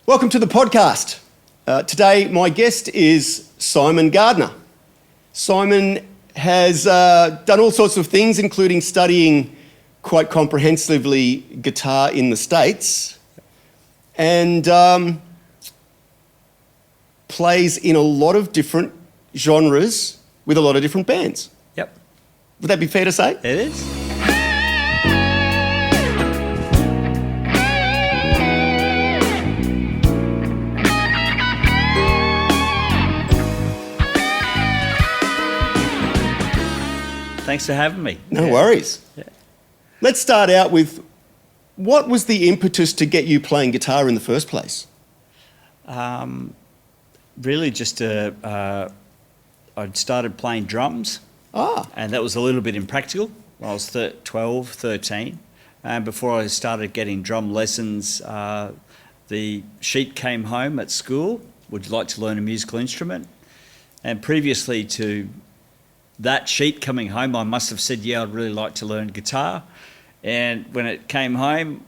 Welcome to the podcast. Today, my guest is Simon Gardner. Simon has done all sorts of things, including studying quite comprehensively guitar in the States, and plays in a lot of different genres with a lot of different bands. Yep. Would that be fair to say? It is. Thanks for having me. No worries. Yeah. Let's start out with, what was the impetus to get you playing guitar in the first place? Really just I'd started playing drums. And that was a little bit impractical when I was 12, 13. And before I started getting drum lessons, the sheet came home at school, would you like to learn a musical instrument? And previously to that sheet coming home, I must have said, yeah, I'd really like to learn guitar. And when it came home,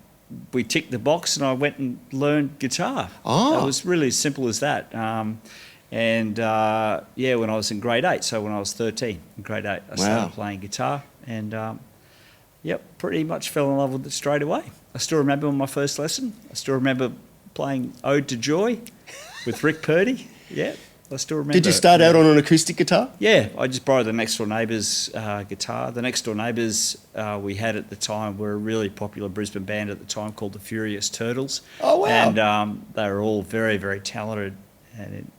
we ticked the box and I went and learned guitar. It was really as simple as that. When I was in grade 8, so when I was 13, in grade 8, I started playing guitar and, pretty much fell in love with it straight away. I still remember my first lesson. I still remember playing Ode to Joy with Rick Purdy. Yeah, I still remember. Did you start out on an acoustic guitar? Yeah, I just borrowed the next door neighbour's guitar. The next door neighbours we had at the time were a really popular Brisbane band at the time called the Furious Turtles. Oh, wow. And they were all very, very talented and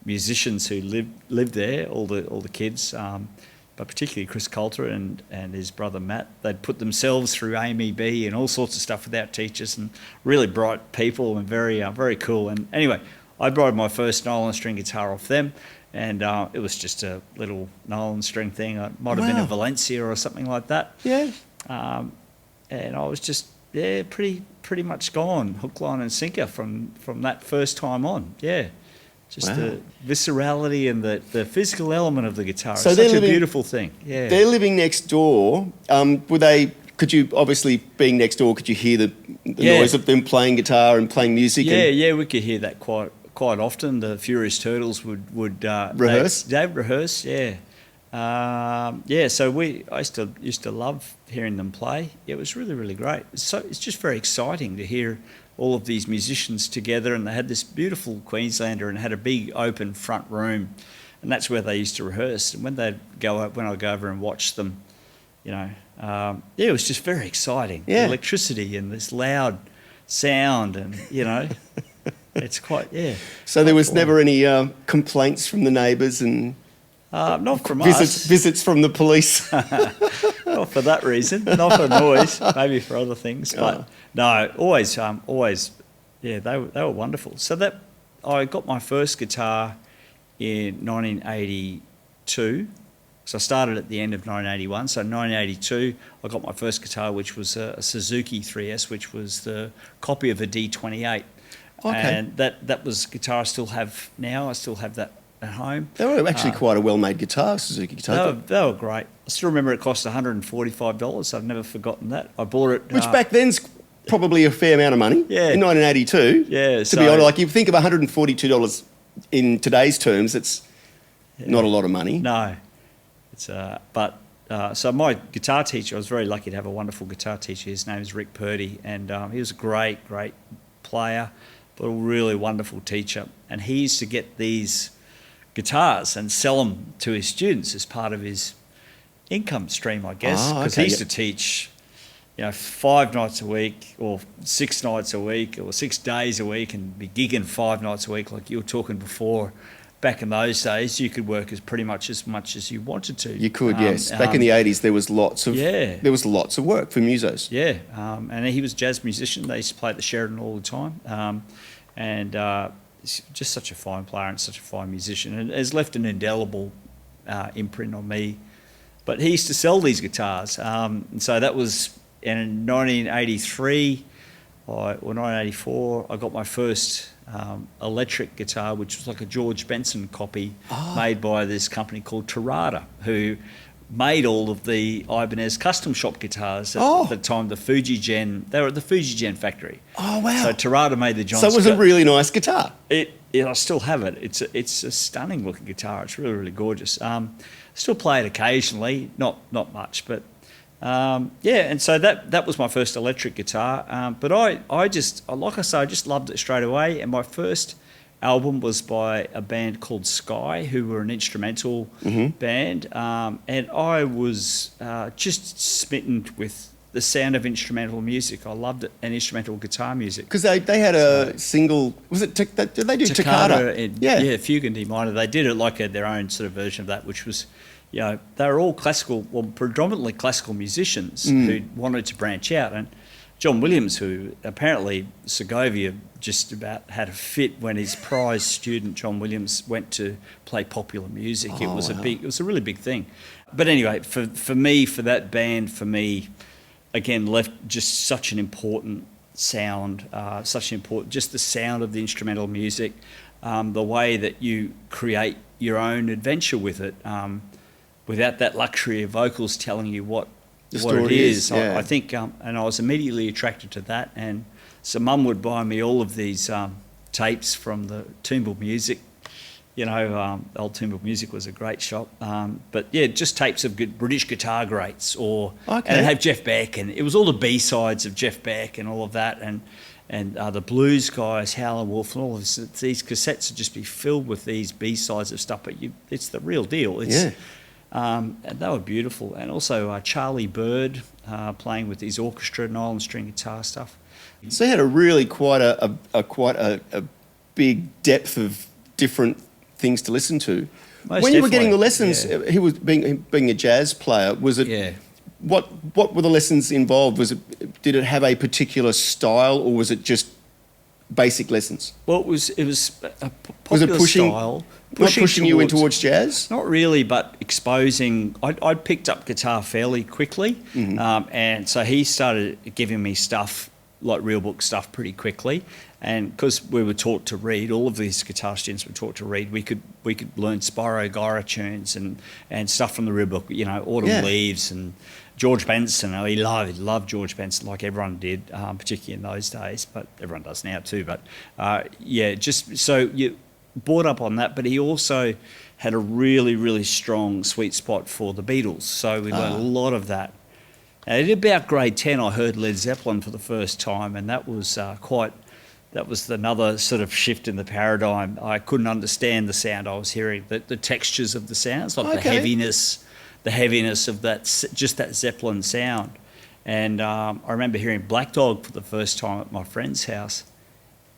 musicians who lived there, all the kids, but particularly Chris Coulter and his brother Matt. They'd put themselves through AMEB and all sorts of stuff without teachers, and really bright people and very, very cool. And anyway, I borrowed my first nylon string guitar off them, and it was just a little nylon string thing. It might have been a Valencia or something like that. Yeah. And I was just, pretty much gone, hook, line and sinker from that first time on. Yeah. Just the viscerality and the physical element of the guitar. So it's such a beautiful thing. Yeah. They're living next door. Could you, obviously being next door, could you hear the noise of them playing guitar and playing music? Yeah, we could hear that quite often. The Furious Turtles would rehearse? They'd rehearse, yeah. So I used to love hearing them play. It was really, really great. It's just very exciting to hear all of these musicians together, and they had this beautiful Queenslander and had a big open front room, and that's where they used to rehearse. And when I'd go over and watch them, it was just very exciting. Yeah. The electricity and this loud sound, and it's quite So there was never any complaints from the neighbours and not from us. Visits from the police. Not for that reason, not for noise, maybe for other things. But no, always, they were wonderful. So that I got my first guitar in 1982. So I started at the end of 1981. So 1982, I got my first guitar, which was a Suzuki 3S, which was the copy of a D28. Okay. And that was guitar I still have now. I still have that at home. They were actually quite a well-made guitar, Suzuki guitar. They were great. I still remember it cost $145. I've never forgotten that. I bought it. Which back then's probably a fair amount of money. Yeah. In 1982. Yeah. To be honest, like you think of $142 in today's terms, it's not a lot of money. No. It's so my guitar teacher, I was very lucky to have a wonderful guitar teacher. His name is Rick Purdy, and he was a great player, but a really wonderful teacher. And he used to get these guitars and sell them to his students as part of his income stream, I guess, because he used to teach 5 nights a week or 6 nights a week or 6 days a week, and be gigging 5 nights a week like you were talking before. Back in those days, you could work as much as you wanted to. You could, yes. Back in the 80s, there was lots of work for musos. Yeah, and he was a jazz musician. They used to play at the Sheridan all the time, he's just such a fine player and such a fine musician, and has left an indelible imprint on me. But he used to sell these guitars, and so that was in 1983 or 1984. I got my first electric guitar, which was like a George Benson copy made by this company called Tarada, who made all of the Ibanez custom shop guitars at Oh. the time. The Fujigen, they were at the Fujigen factory. Oh, wow. So Terada made the John So it was a Scott. really nice guitar. I still have it. It's a stunning looking guitar. It's really, really gorgeous. Still play it occasionally, not much, but yeah. And so that was my first electric guitar. But I just, like I say, I just loved it straight away. And my first album was by a band called Sky, who were an instrumental band, and I was just smitten with the sound of instrumental music. I loved it, and instrumental guitar music. Because they had a single, was it, did they do Toccata? Yeah, Fugue and D minor. They did it like their own sort of version of that, which was, they were all classical, well, predominantly classical musicians who wanted to branch out. And John Williams, who apparently Segovia just about had a fit when his prize student John Williams went to play popular music. It was it was a really big thing. But anyway, for that band, again, left just such an important sound, just the sound of the instrumental music, the way that you create your own adventure with it, without that luxury of vocals telling you what it is. Yeah. I think, and I was immediately attracted to that. And so Mum would buy me all of these tapes from the Toombul Music. Old Toombul Music was a great shop. But yeah, just tapes of good British guitar greats, and it'd have Jeff Beck, and it was all the B-sides of Jeff Beck and all of that, and the blues guys, Howlin' Wolf, and all of this. These cassettes would just be filled with these B-sides of stuff, but it's the real deal. And they were beautiful. And also Charlie Bird playing with his orchestra, nylon string guitar stuff. So you had a really quite a big depth of different things to listen to. When you were getting the lessons, he was being a jazz player. Was it? Yeah. What were the lessons involved? Did it have a particular style, or was it just basic lessons? Well, it was a popular Was it style. Pushing you in towards jazz? Not really, but exposing. I picked up guitar fairly quickly, and so he started giving me stuff, like real book stuff, pretty quickly. And because we were taught to read, all of these guitar students were taught to read, we could learn Spyro Gyra tunes and stuff from the real book, Autumn Leaves and George Benson. He loved George Benson, like everyone did, particularly in those days, but everyone does now too. But just so you brought up on that. But he also had a really, really strong sweet spot for the Beatles. So we learned a lot of that. And at about grade 10, I heard Led Zeppelin for the first time, and that was that was another sort of shift in the paradigm. I couldn't understand the sound I was hearing, the textures of the sounds, like the heaviness of that Zeppelin sound. And I remember hearing Black Dog for the first time at my friend's house,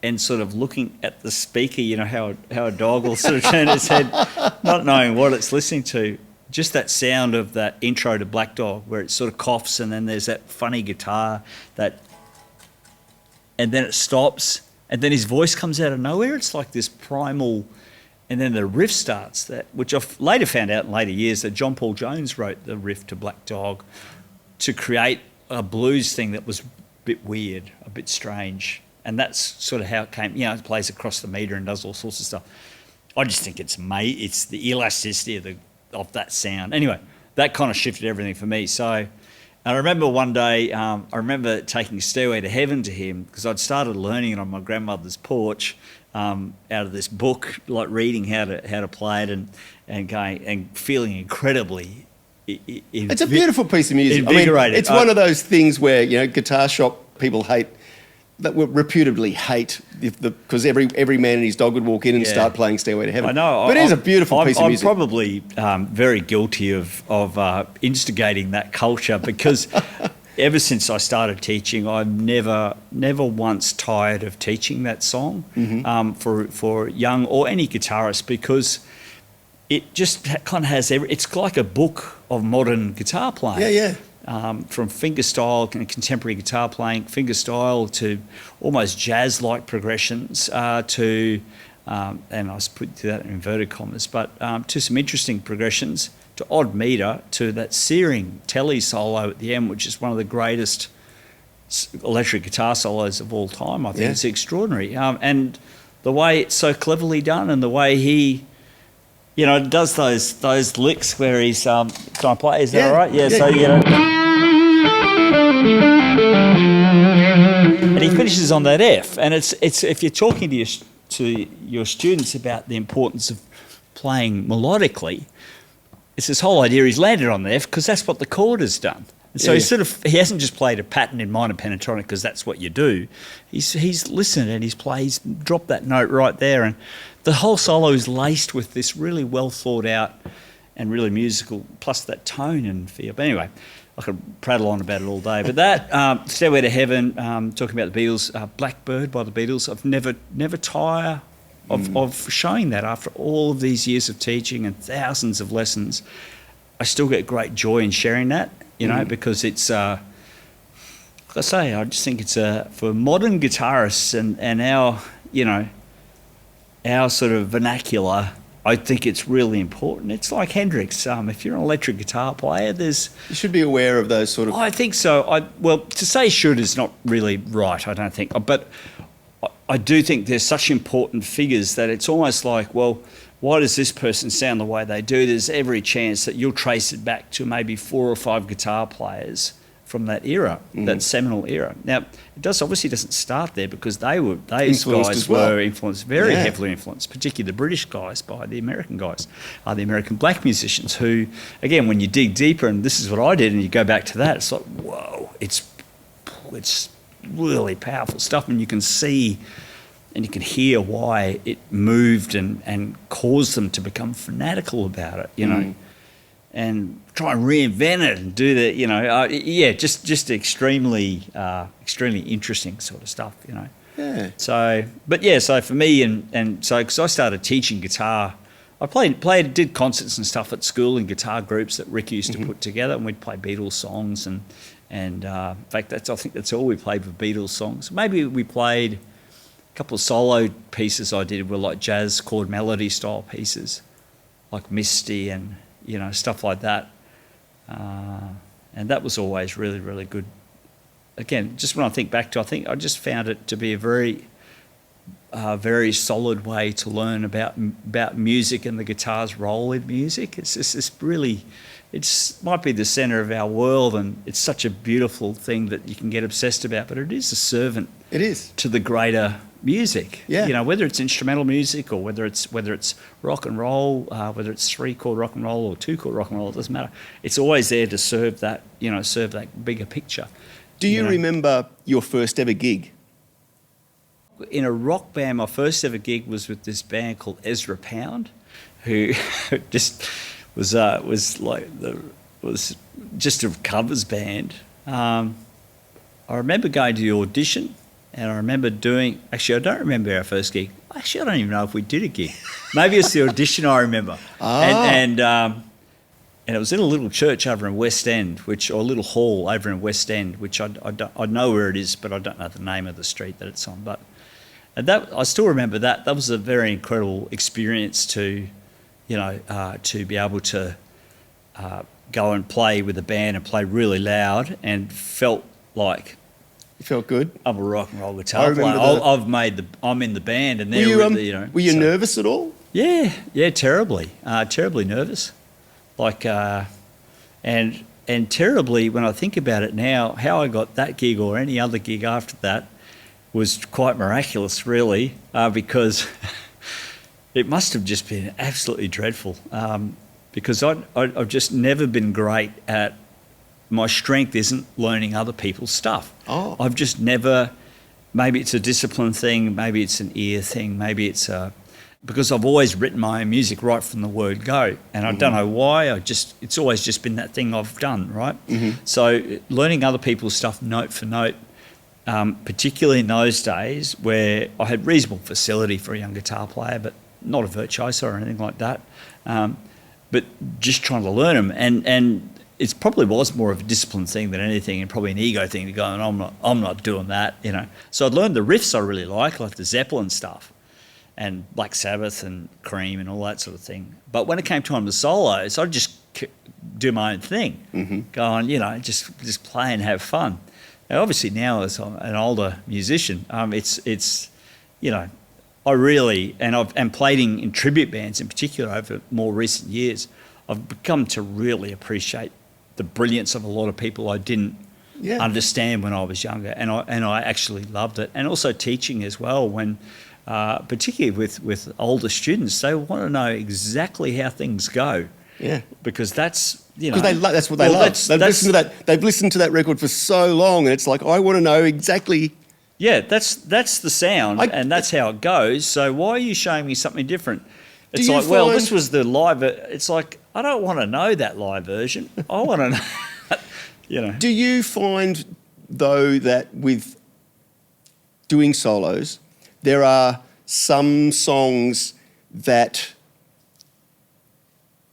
and sort of looking at the speaker, how a dog will sort of turn its head, not knowing what it's listening to. Just that sound of that intro to Black Dog, where it sort of coughs, and then there's that funny guitar, and then it stops, and then his voice comes out of nowhere. It's like this primal, and then the riff starts, which I've later found out in later years that John Paul Jones wrote the riff to Black Dog to create a blues thing that was a bit weird, a bit strange. And that's sort of how it came. It plays across the meter and does all sorts of stuff. I just think it's the elasticity of that sound. Anyway, that kind of shifted everything for me. So I remember one day, I remember taking Stairway to Heaven to him, because I'd started learning it on my grandmother's porch, out of this book, like reading how to play it and going and feeling incredibly. It's a beautiful piece of music. Invigorated. It's one of those things where guitar shop people hate. That would reputedly hate because every man and his dog would walk in and start playing Stairway to Heaven. I know, but it is a beautiful piece of music. I'm probably very guilty of instigating that culture, because ever since I started teaching, I've never once tired of teaching that song for young or any guitarist, because it just kind of has it's like a book of modern guitar playing. Yeah. From fingerstyle and contemporary guitar playing, fingerstyle to almost jazz-like progressions to, and I put that in inverted commas, but to some interesting progressions, to odd meter, to that searing telly solo at the end, which is one of the greatest electric guitar solos of all time. I think it's extraordinary. And the way it's so cleverly done, and the way he you know, does those licks where he's can I play? Is that Yeah. all right? Yeah. Yeah. So you know, and he finishes on that F. And it's if you're talking to your students about the importance of playing melodically, it's this whole idea he's landed on the F because that's what the chord has done. And so he hasn't just played a pattern in minor pentatonic because that's what you do. He's listened and he's dropped that note right there, and the whole solo is laced with this really well thought out and really musical, plus that tone and feel. But anyway, I could prattle on about it all day. But that Stairway to Heaven, talking about the Beatles, Blackbird by the Beatles, I've never tire of showing that after all of these years of teaching and thousands of lessons. I still get great joy in sharing that, you know, because it's, like I say, I just think it's for modern guitarists and our, you know, our sort of vernacular, I think it's really important. It's like Hendrix. If you're an electric guitar player, you should be aware of those sort of... I think so. Well, to say should is not really right, I don't think. But I do think there's such important figures that it's almost like, well, why does this person sound the way they do? There's every chance that you'll trace it back to maybe 4 or 5 guitar players from that era, that seminal era. Now, it obviously doesn't start there because those guys were influenced, very heavily influenced, particularly the British guys by the American guys, the American black musicians who, again, when you dig deeper, and this is what I did, and you go back to that, it's like, whoa, it's really powerful stuff, and you can see and you can hear why it moved and caused them to become fanatical about it, you know, and try and reinvent it and do that, you know. Just extremely interesting sort of stuff, you know. Yeah. So for me, and so because I started teaching guitar, I did concerts and stuff at school in guitar groups that Rick used to put together, and we'd play Beatles songs, and in fact I think that's all we played with Beatles songs. Maybe we played a couple of solo pieces I did were like jazz chord melody style pieces, like Misty and, you know, stuff like that. And that was always really, really good. Again, just when I think back to, I think I just found it to be a very, very solid way to learn about music and the guitar's role in music. It's just this really, might be the centre of our world, and it's such a beautiful thing that you can get obsessed about, but it is a servant. It is. To the greater music. Yeah. You know, whether it's instrumental music or whether it's rock and roll, whether it's 3-chord rock and roll or 2-chord rock and roll, it doesn't matter. It's always there to serve that bigger picture. Do you remember your first ever gig? In a rock band, my first ever gig was with this band called Ezra Pound, who just was just a covers band. I remember going to the audition. And I remember actually, I don't remember our first gig. Actually, I don't even know if we did a gig. Maybe it's the audition I remember. And it was in a little church over in West End, or a little hall over in West End, which I know where it is, but I don't know the name of the street that it's on. But I still remember that. That was a very incredible experience to be able to go and play with a band and play really loud, and felt like... You felt good? I'm a rock and roll guitar player. I'm in the band, and they're were you nervous at all? Yeah, terribly nervous. Like, and terribly when I think about it now, how I got that gig or any other gig after that was quite miraculous, really, because it must have just been absolutely dreadful. Because I've just never been great at. My strength isn't learning other people's stuff. Oh. I've just never, maybe it's a discipline thing, maybe it's an ear thing, maybe it's because I've always written my own music right from the word go. And I don't know why, it's always just been that thing I've done, right? So learning other people's stuff note for note, particularly in those days where I had reasonable facility for a young guitar player, but not a virtuoso or anything like that. But just trying to learn them, and it probably was more of a discipline thing than anything, and probably an ego thing to go, and I'm not doing that, you know. So I'd learned the riffs I really like the Zeppelin stuff, and Black Sabbath and Cream and all that sort of thing. But when it came time to solos, I'd just do my own thing, go on, you know, just play and have fun. Now, obviously now as I'm an older musician, it's you know, and played in tribute bands in particular over more recent years, I've become to really appreciate the brilliance of a lot of people I didn't understand when I was younger, and I actually loved it. And also teaching as well, when particularly with older students, they want to know exactly how things go. Yeah, because that's that's what they love. They've listened to that record for so long, and it's like, I want to know exactly. Yeah, that's the sound, and that's how it goes. So why are you showing me something different? It's like, well, this was the live. It's like, I don't want to know that live version. I want to know. Do you find, though, that with doing solos, there are some songs that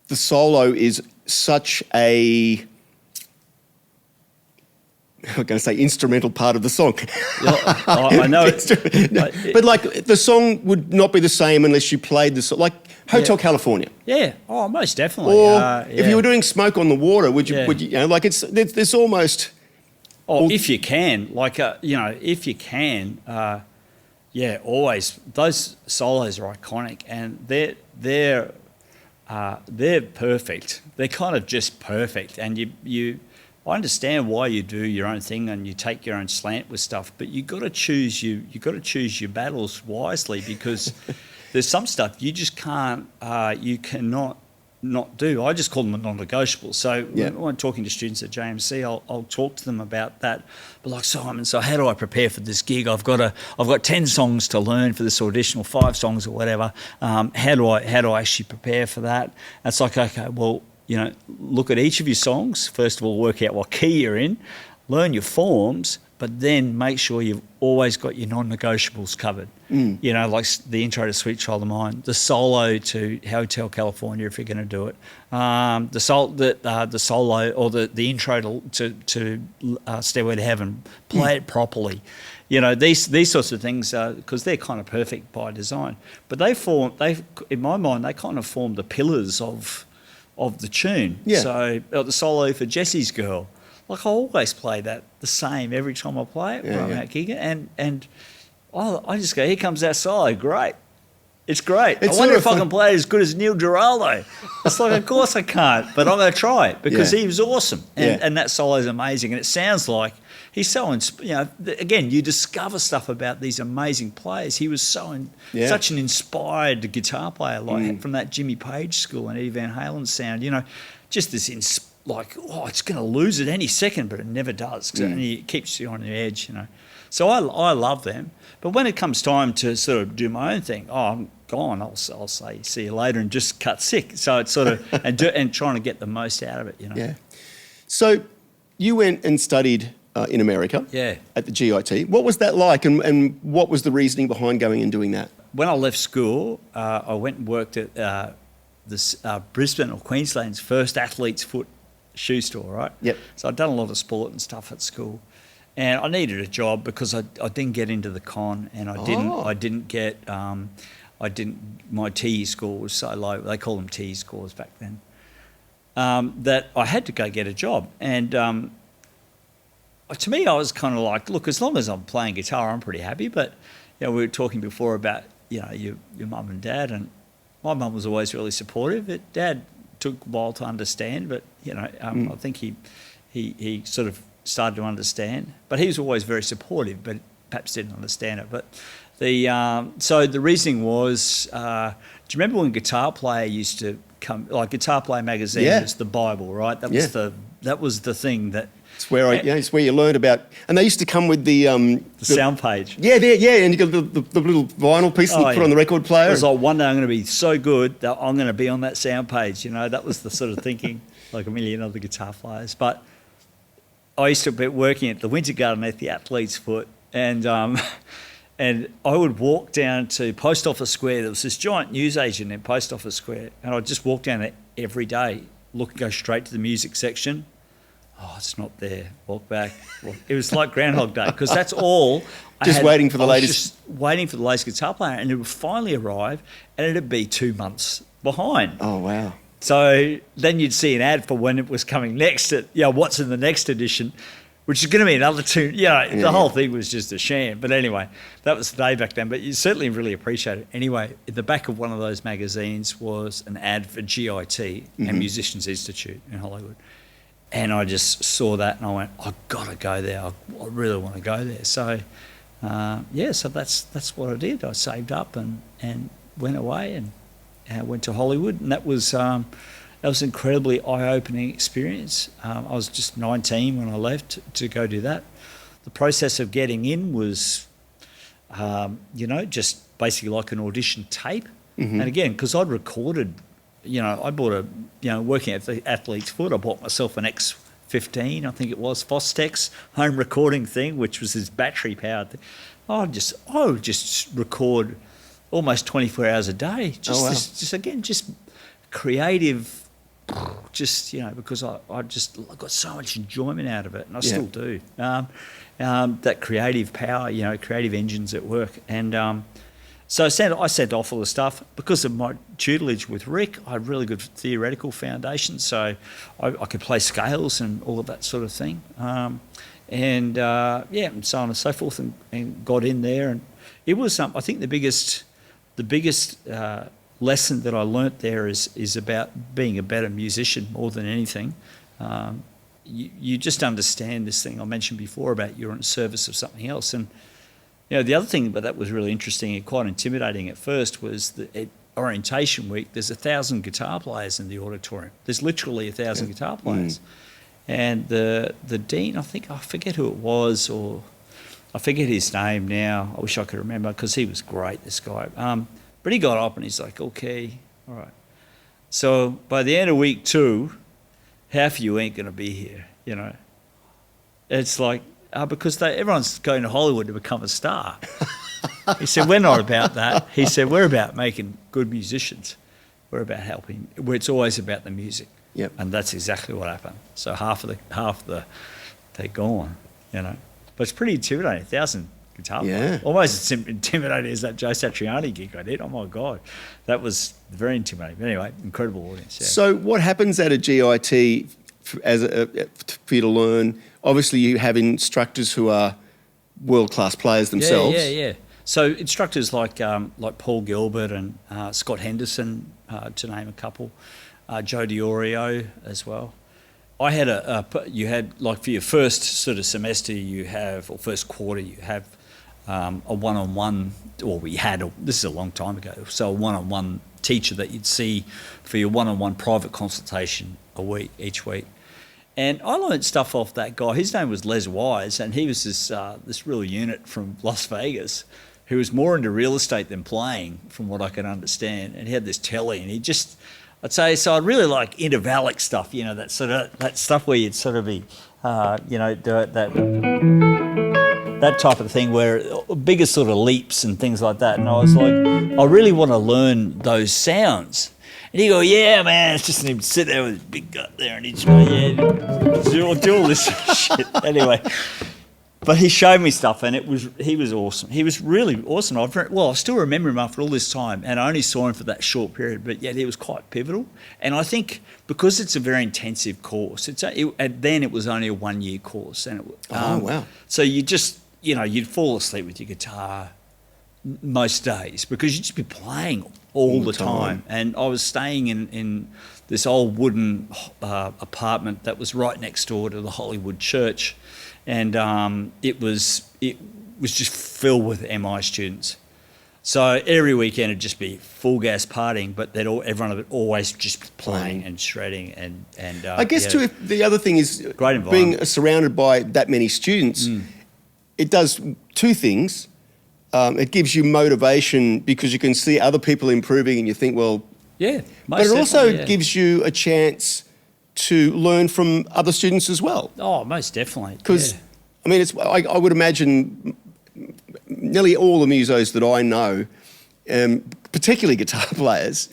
the solo is such a, I'm going to say instrumental part of the song. I know it. But like the song would not be the same unless you played the song. Like Hotel California. Yeah. Oh, most definitely. Or if you were doing Smoke on the Water, would you like there's almost. Oh, if you can, if you can, always those solos are iconic, and they're perfect. They're kind of just perfect, and I understand why you do your own thing and you take your own slant with stuff, but you got to choose your battles wisely, because there's some stuff you just can't, you cannot not do. I just call them non-negotiables. So when I'm talking to students at JMC, I'll talk to them about that. But like, Simon, so how do I prepare for this gig? I've got 10 songs to learn for this audition, or 5 songs or whatever. How do I actually prepare for that? And it's like, okay, well, look at each of your songs. First of all, work out what key you're in, learn your forms, but then make sure you've always got your non-negotiables covered. Like the intro to Sweet Child of Mine, the solo to Hotel California if you're going to do it, the solo or the intro to Stairway to Heaven. Play it properly. These sorts of things, because they're kind of perfect by design. But in my mind, they kind of form the pillars of the tune. Yeah. So the solo for Jesse's Girl, like I always play that the same every time I play it when I'm out gigging, and I just go, here comes that solo, great. It's great. I wonder if I can play it as good as Neil Giraldo. It's like, of course I can't, but I'm going to try it because he was awesome, and that solo is amazing, and it sounds like he's so, again, you discover stuff about these amazing players. He was such an inspired guitar player, like from that Jimmy Page school and Eddie Van Halen sound. Just this it's going to lose at any second, but it never does. And it keeps you on the edge. So I love them. But when it comes time to sort of do my own thing, I'm gone. I'll say see you later and just cut sick. So it's sort of and trying to get the most out of it. Yeah. So you went and studied in America. Yeah. At the GIT. What was that like, and what was the reasoning behind going and doing that? When I left school, I went and worked at Brisbane or Queensland's first athlete's foot shoe store, right? Yep. So I'd done a lot of sport and stuff at school, and I needed a job because I didn't get into the con, and I didn't get my TE score was so low. They call them TE scores back then. That I had to go get a job, and to me I was kind of like, look, as long as I'm playing guitar, I'm pretty happy. But we were talking before about your mum and dad, and my mum was always really supportive. Dad took a while to understand, but I think he sort of started to understand. But he was always very supportive, but perhaps didn't understand it. But so the reasoning was, do you remember when Guitar Player used to come? Like Guitar Player magazine was the Bible, right? That was the thing that. It's where it's where you learned about, and they used to come with the sound page. Yeah, and you got the little vinyl piece that you put on the record player. It was like, one day I'm going to be so good that I'm going to be on that sound page. That was the sort of thinking, like a million other guitar players. But I used to be working at the Winter Garden at the Athlete's Foot, and I would walk down to Post Office Square. There was this giant newsagent in Post Office Square, and I'd just walk down there every day, go straight to the music section. Oh, it's not there. Walk back. It was like Groundhog Day, because that's all. Waiting for the latest. Just waiting for the latest guitar player, and it would finally arrive, and it'd be 2 months behind. Oh wow! So then you'd see an ad for when it was coming next. What's in the next edition? which is going to be another two. The whole thing was just a sham. But anyway, that was the day back then. But you certainly really appreciate it. Anyway, at the back of one of those magazines was an ad for GIT and Musicians Institute in Hollywood. And I just saw that and I went, I've got to go there. I really want to go there. So, so that's what I did. I saved up and went away and went to Hollywood. And that was an incredibly eye-opening experience. I was just 19 when I left to go do that. The process of getting in was, just basically like an audition tape. And again, because I'd recorded, I bought working at the Athlete's Foot, I bought myself an X15, I think it was, Fostex home recording thing, which was this battery-powered thing. I would just record almost 24 hours a day. Just creative, because I got so much enjoyment out of it, and I still do. That creative power, creative engines at work. And so I sent off all the stuff. Because of my tutelage with Rick, I had really good theoretical foundation, so I could play scales and all of that sort of thing. And so on and so forth, and got in there. And it was, I think the biggest lesson that I learnt there is about being a better musician more than anything. You just understand this thing I mentioned before about you're in service of something else. And the other thing that was really interesting and quite intimidating at first was that at orientation week, there's 1,000 guitar players in the auditorium. There's literally 1,000 guitar players. And the dean, I forget who it was, or I forget his name now. I wish I could remember, because he was great, this guy. But he got up and he's like, okay, all right. So by the end of week 2, half of you ain't going to be here, It's like, because everyone's going to Hollywood to become a star. He said, we're not about that. He said, we're about making good musicians. We're about helping. It's always about the music. Yep. And that's exactly what happened. So half they're gone, But it's pretty intimidating, 1,000 guitar players. Almost as intimidating as that Joe Satriani gig I did. Oh my God. That was very intimidating. But anyway, incredible audience. Yeah. So what happens at a GIT for you to learn? Obviously you have instructors who are world-class players themselves. Yeah. So instructors like Paul Gilbert and Scott Henderson, to name a couple, Joe DiOrio as well. I had you had, like, for your first sort of semester or first quarter, you have a one-on-one, this is a long time ago, so a one-on-one teacher that you'd see for your one-on-one private consultation each week. And I learned stuff off that guy. His name was Les Wise, and he was this real unit from Las Vegas who was more into real estate than playing, from what I can understand. And he had this telly, and I'd really like intervallic stuff, that stuff where you'd sort of be, do that type of thing, where bigger sort of leaps and things like that. And I was like, I really want to learn those sounds. And he'd go, yeah, man, it's just him sit there with his big gut there, and he'd just go, yeah, do all this shit. Anyway, but he showed me stuff, and he was awesome. He was really awesome. I still remember him after all this time, and I only saw him for that short period, but yet he was quite pivotal. And I think because it's a very intensive course, then it was only a 1-year course. And wow. So you just, you'd fall asleep with your guitar most days because you'd just be playing all the time. And I was staying in this old wooden apartment that was right next door to the Hollywood Church, and it was just filled with MI students. So every weekend it'd just be full gas partying, but everyone would always just be playing and shredding and I guess too, the other thing is great being surrounded by that many students. It does two things. It gives you motivation because you can see other people improving and you think, well... Yeah, but it also gives you a chance to learn from other students as well. Oh, most definitely. Because, I mean, I would imagine nearly all the musos that I know, particularly guitar players,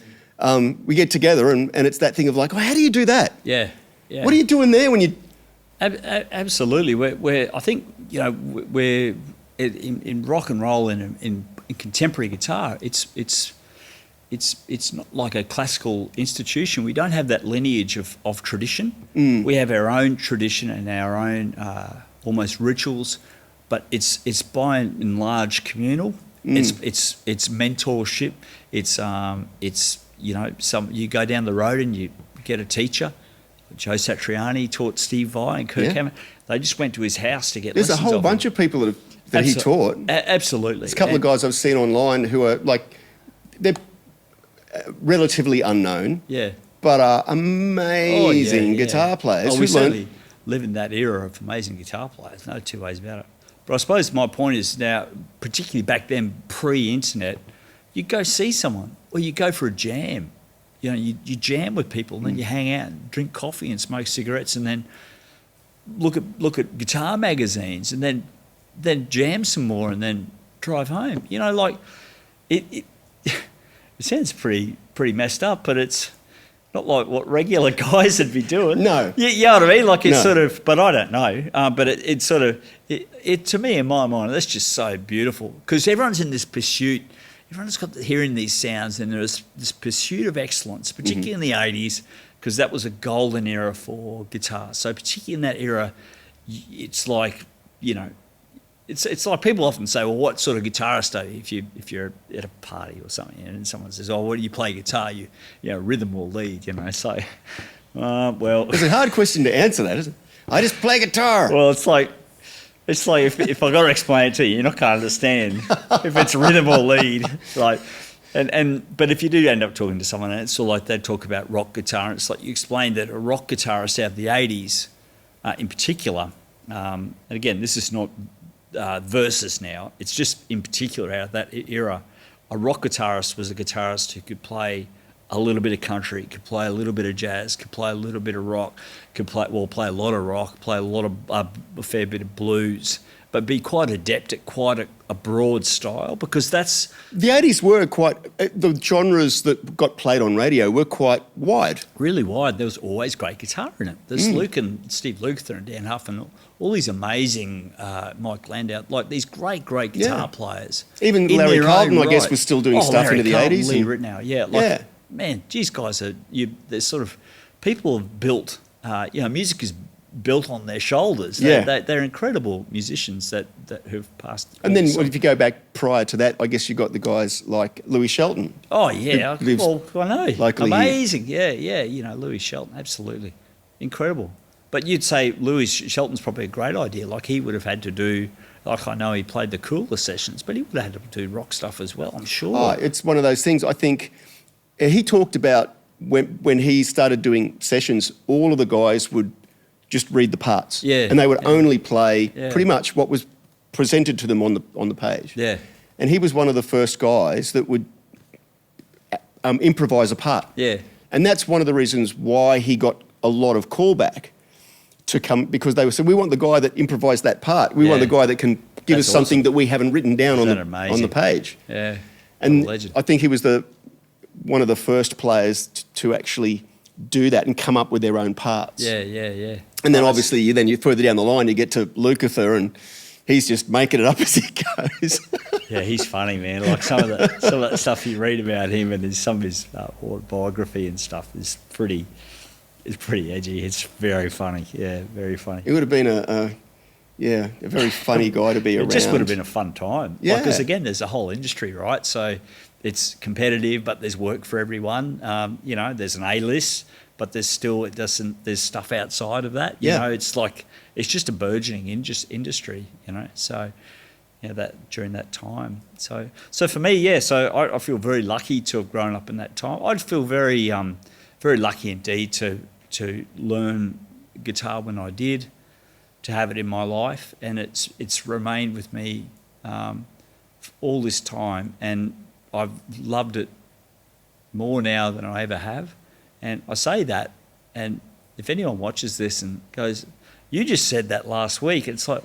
we get together and it's that thing of like, oh, how do you do that? Yeah. What are you doing there when you... Absolutely. I think, we're in rock and roll and in contemporary guitar, it's not like a classical institution. We don't have that lineage of tradition. We have our own tradition and our own almost rituals, but it's by and large communal. It's mentorship. It's you go down the road and you get a teacher. Joe Satriani taught Steve Vai and Kirk Hammett. They just went to his house to get There's lessons. There's a whole bunch of people that he taught. Absolutely. There's a couple of guys I've seen online who are they're relatively unknown. Yeah. But are amazing guitar players. We certainly live in that era of amazing guitar players. No two ways about it. But I suppose my point is now, particularly back then, pre-internet, you go see someone or you go for a jam. You jam with people and then you hang out and drink coffee and smoke cigarettes and then look at guitar magazines and then jam some more and then drive home. It sounds pretty messed up, but it's not like what regular guys would be doing. No. You know what I mean? It's sort of, but I don't know. But it's sort of, to me, in my mind, that's just so beautiful because everyone's in this pursuit. Everyone's got hearing these sounds, and there's this pursuit of excellence, particularly in the 80s, because that was a golden era for guitar. So particularly in that era, it's like, it's like people often say, well, what sort of guitarist are you if you're at a party or something, and someone says, oh, what do you play guitar? Rhythm or lead, so, well. It's a hard question to answer that, isn't it? I just play guitar. Well, it's like if I got to explain it to you, you're not going to understand if it's rhythm or lead. But if you do end up talking to someone, and it's sort of like they talk about rock guitar, and it's like you explained that a rock guitarist out of the 80s, in particular, and again, this is not versus now, it's just in particular out of that era, a rock guitarist was a guitarist who could play a little bit of country, could play a little bit of jazz, could play a little bit of rock, could play a lot of rock, play a fair bit of blues, but be quite adept at quite a broad style, because that's... The 80s were the genres that got played on radio were quite wide. Really wide. There was always great guitar in it. There's Luke and Steve Lukather and Dan Huff and all these amazing Mike Landau, like these great guitar players. Even Larry Carlton, I guess, was still doing stuff Larry into the Carlton, 80s. Lee Ritenour, yeah. Man, geez, guys, there's sort of... People have built... music is built on their shoulders. They're incredible musicians that who've passed. And then if you go back prior to that, I guess you got the guys like Louis Shelton. Oh, yeah. Well, I know. Amazing. Here. Yeah. Louis Shelton, absolutely. Incredible. But you'd say Louis Shelton's probably a great idea. Like he would have had to do, I know he played the cooler sessions, but he would have had to do rock stuff as well, I'm sure. Oh, it's one of those things. I think he talked about when he started doing sessions, all of the guys would just read the parts. Yeah. And they would only play pretty much what was presented to them on the page. Yeah. And he was one of the first guys that would improvise a part. Yeah. And that's one of the reasons why he got a lot of callback to come, because they were saying, we want the guy that improvised that part. We want the guy that can give us something that we haven't written down on the page. Yeah. And I think he was one of the first players to actually do that and come up with their own parts. Yeah. And then obviously you further down the line you get to Lukather and he's just making it up as he goes. Yeah, he's funny, man. Like some of that stuff you read about him and some of his autobiography and stuff is pretty edgy. It's very funny. Yeah, very funny. It would have been a very funny guy to be around. It just would have been a fun time. Yeah. Because again, there's a whole industry, right? So it's competitive, but there's work for everyone. There's an A-list, but there's stuff outside of that. You know, it's like, it's just a burgeoning industry, So, that during that time. So for me, so I feel very lucky to have grown up in that time. I'd feel very, very lucky indeed to learn guitar when I did, to have it in my life, and it's remained with me all this time, and I've loved it more now than I ever have. And I say that, and if anyone watches this and goes, you just said that last week, it's like,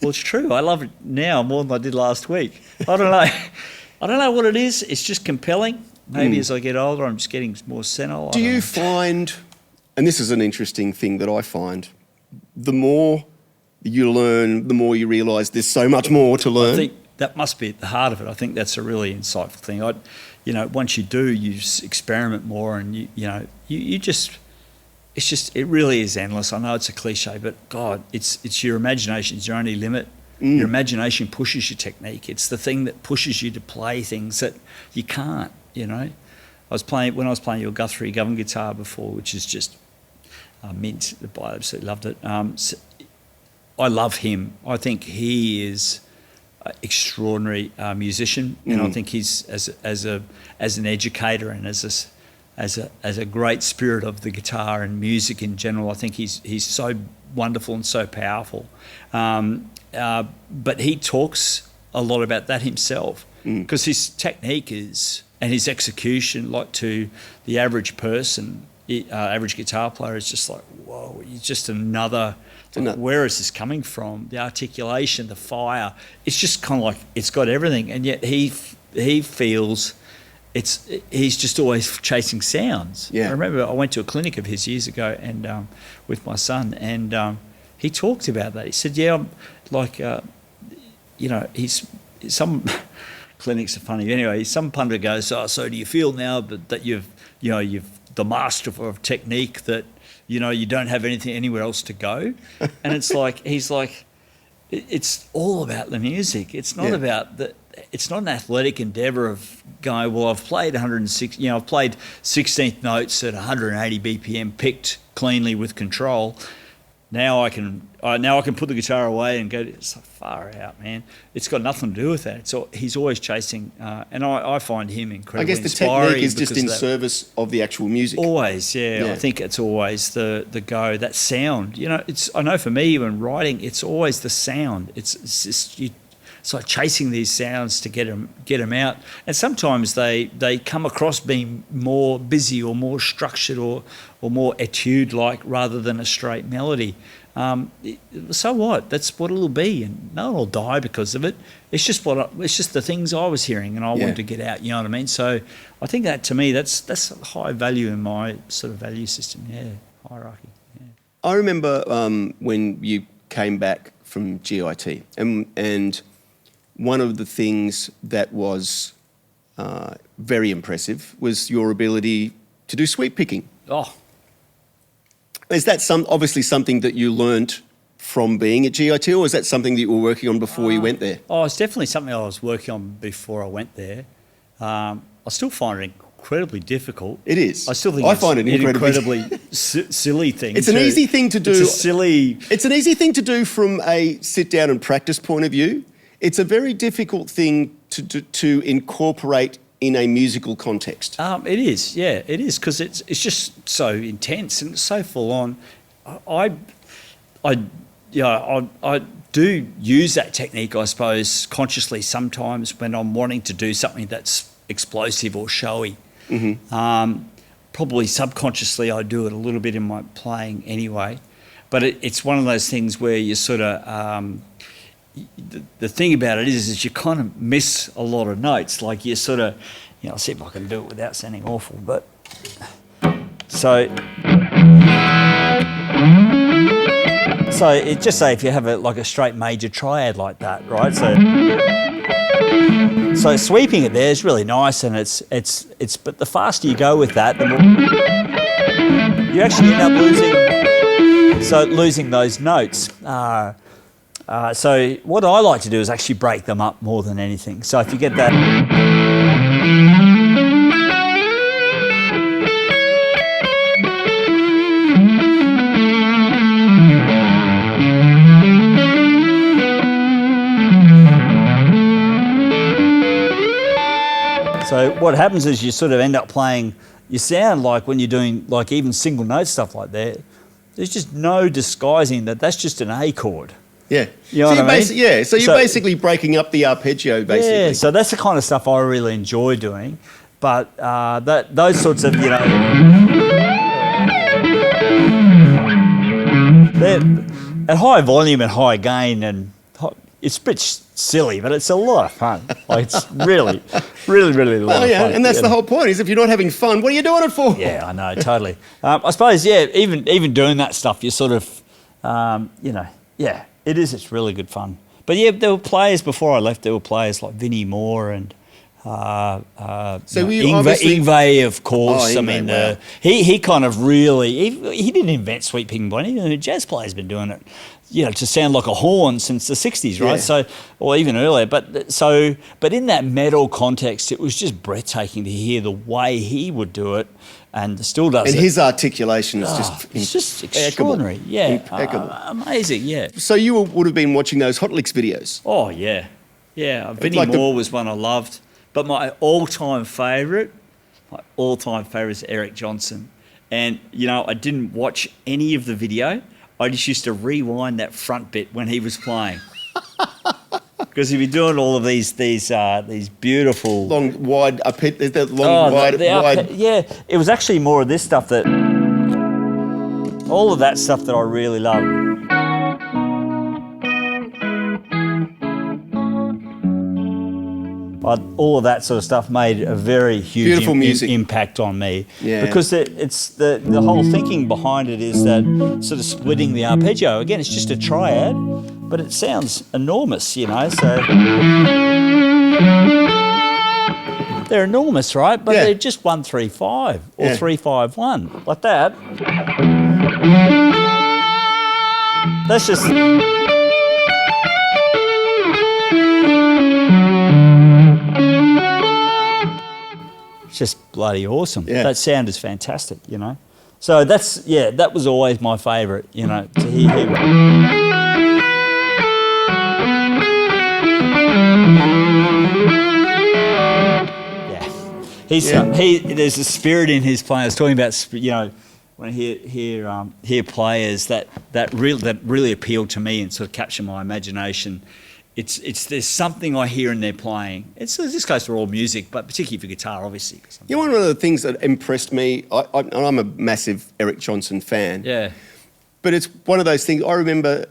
well, it's true. I love it now more than I did last week. I don't know. I don't know what it is. It's just compelling. Maybe as I get older, I'm just getting more senile. Do you find, and this is an interesting thing that I find, the more you learn, the more you realise there's so much more to learn? I think that must be at the heart of it. I think that's a really insightful thing. Once you do, you experiment more, and you just it's just, it really is endless. I know it's a cliche, but God, it's your imagination, it's your only limit. Your imagination pushes your technique. It's the thing that pushes you to play things that you can't, you know. When I was playing your Guthrie Govan guitar before, which is just mint. I absolutely loved it. I love him. I think he is an extraordinary musician, and I think he's as an educator and as a great spirit of the guitar and music in general. I think he's so wonderful and so powerful. But he talks a lot about that himself, because his technique and his execution, like to the average person, average guitar player, is just like, whoa, he's just another. Where is this coming from? The articulation, the fire. It's just kind of like, it's got everything, and yet he feels he's just always chasing sounds. Yeah. I remember I went to a clinic of his years ago, and with my son, and he talked about that. He said, "Yeah, I'm like, he's some." Clinics are funny. Anyway, some pundit goes, "Oh, so do you feel now that you've the master of technique, that you don't have anything anywhere else to go?" And it's like, he's like, it's all about the music. It's not about it's not an athletic endeavour of going, well, I've played 106, I've played 16th notes at 180 BPM, picked cleanly with control. Now I can put the guitar away and go. It's like, far out, man. It's got nothing to do with that. He's always chasing, and I find him incredibly inspiring. I guess the technique is just in service of the actual music. Always, yeah. I think it's always the go, that sound. I know for me when writing, it's always the sound. It's just it's like chasing these sounds to get them out. And sometimes they come across being more busy or more structured or more etude-like rather than a straight melody. So what? That's what it'll be, and no one will die because of it. It's just the things I was hearing and I wanted to get out. You know what I mean? So I think that, to me, that's a high value in my sort of value system. Yeah, hierarchy. Yeah. I remember when you came back from GIT, and one of the things that was very impressive was your ability to do sweep picking. Oh. Is that obviously something that you learnt from being at GIT, or is that something that you were working on before you went there? Oh, it's definitely something I was working on before I went there. I still find it incredibly difficult. It is. I still think I find it an incredibly silly thing. It's an easy thing to do. It's It's an easy thing to do from a sit down and practice point of view. It's a very difficult thing to incorporate in a musical context. It is, yeah, it is, because it's just so intense and it's so full on. I do use that technique, I suppose, consciously sometimes when I'm wanting to do something that's explosive or showy. Mm-hmm. Probably subconsciously I do it a little bit in my playing anyway, but it's one of those things where you sort of the thing about it is you kind of miss a lot of notes. Like you sort of, I'll see if I can do it without sounding awful, but so it just say if you have a straight major triad like that, right? So sweeping it there is really nice, and it's but the faster you go with that, the more you actually end up losing those notes. So what I like to do is actually break them up more than anything. So if you get that, so what happens is you sort of end up playing, you sound like when you're doing like even single note stuff like that, there's just no disguising that's just an A chord. Yeah. You know what I mean? So you're basically breaking up the arpeggio, basically. Yeah, so that's the kind of stuff I really enjoy doing. But those sorts of, they're at high volume and high gain, and it's a bit silly, but it's a lot of fun. Like, it's really, really, really a lot of fun. And that's the whole point, is if you're not having fun, what are you doing it for? Yeah, I know, totally. I suppose, even doing that stuff, you sort of, it is. It's really good fun. But yeah, there were players before I left. There were players like Vinnie Moore and So we obviously... Ingve, of course. Oh, I mean, wow. he kind of really he didn't invent sweep picking body. Jazz players been doing it, to sound like a horn since the '60s, right? Yeah. So, or even earlier. But in that metal context, it was just breathtaking to hear the way he would do it, and still does. And it. his articulation is It's just extraordinary. Yeah, impeccable. Amazing. Yeah. So you would have been watching those Hot Licks videos. Oh yeah, yeah. Vinnie like Moore was one I loved, but my all-time favourite is Eric Johnson. And I didn't watch any of the video. I just used to rewind that front bit when he was playing, because he'd be doing all of these beautiful Long, wide, wide. Yeah, it was actually more of this stuff all of that stuff that I really love. But all of that sort of stuff made a very huge Beautiful music. Impact on me. Yeah. Because it's the whole thinking behind it is that sort of splitting the arpeggio. Again, it's just a triad, but it sounds enormous, so they're enormous, right? But they're just 1-3-5 or 3-5-1, like that. That's just... It's just bloody awesome. Yeah. That sound is fantastic, So that was always my favourite, to hear him. Yeah. There's a spirit in his playing. I was talking about, when I hear players that really appeal to me and sort of capture my imagination. There's something I hear in their playing. This goes for all music, but particularly for guitar, obviously. One of the things that impressed me, I'm a massive Eric Johnson fan. Yeah. But it's one of those things, I remember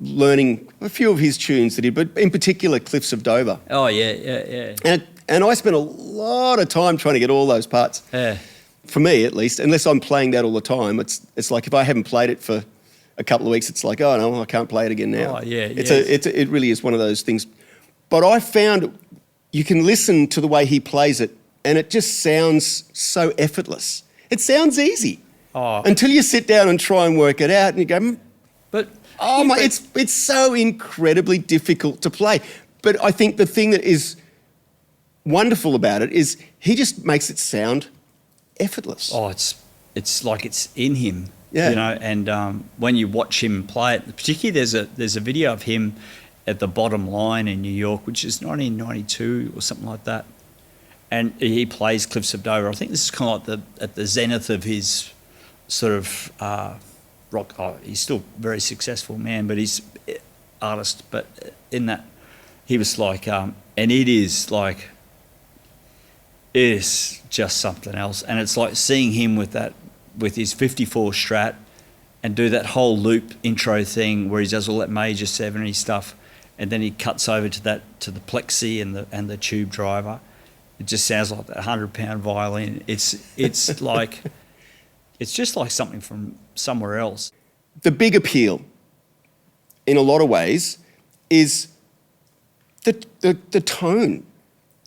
learning a few of his tunes that he did, but in particular, Cliffs of Dover. Oh, yeah. And I spent a lot of time trying to get all those parts. Yeah. For me, at least, unless I'm playing that all the time, it's like if I haven't played it for a couple of weeks, it's like, oh no, I can't play it again now. Oh yeah, it really is one of those things. But I found you can listen to the way he plays it, and it just sounds so effortless. It sounds easy until you sit down and try and work it out, and you go, it's so incredibly difficult to play. But I think the thing that is wonderful about it is he just makes it sound effortless. Oh, it's like it's in him. Yeah. And when you watch him play it, particularly there's a video of him at the Bottom Line in New York, which is 1992 or something like that, and he plays Cliffs of Dover. I think this is kind of like at the zenith of his sort of rock. He's still a very successful man, but he's artist. But in that, he was like, and it is just something else, and it's like seeing him with his 54 Strat and do that whole loop intro thing where he does all that major 70s stuff, and then he cuts over to the plexi and the tube driver. It just sounds like that 100-pound violin. It's like it's just like something from somewhere else. The big appeal, in a lot of ways, is the tone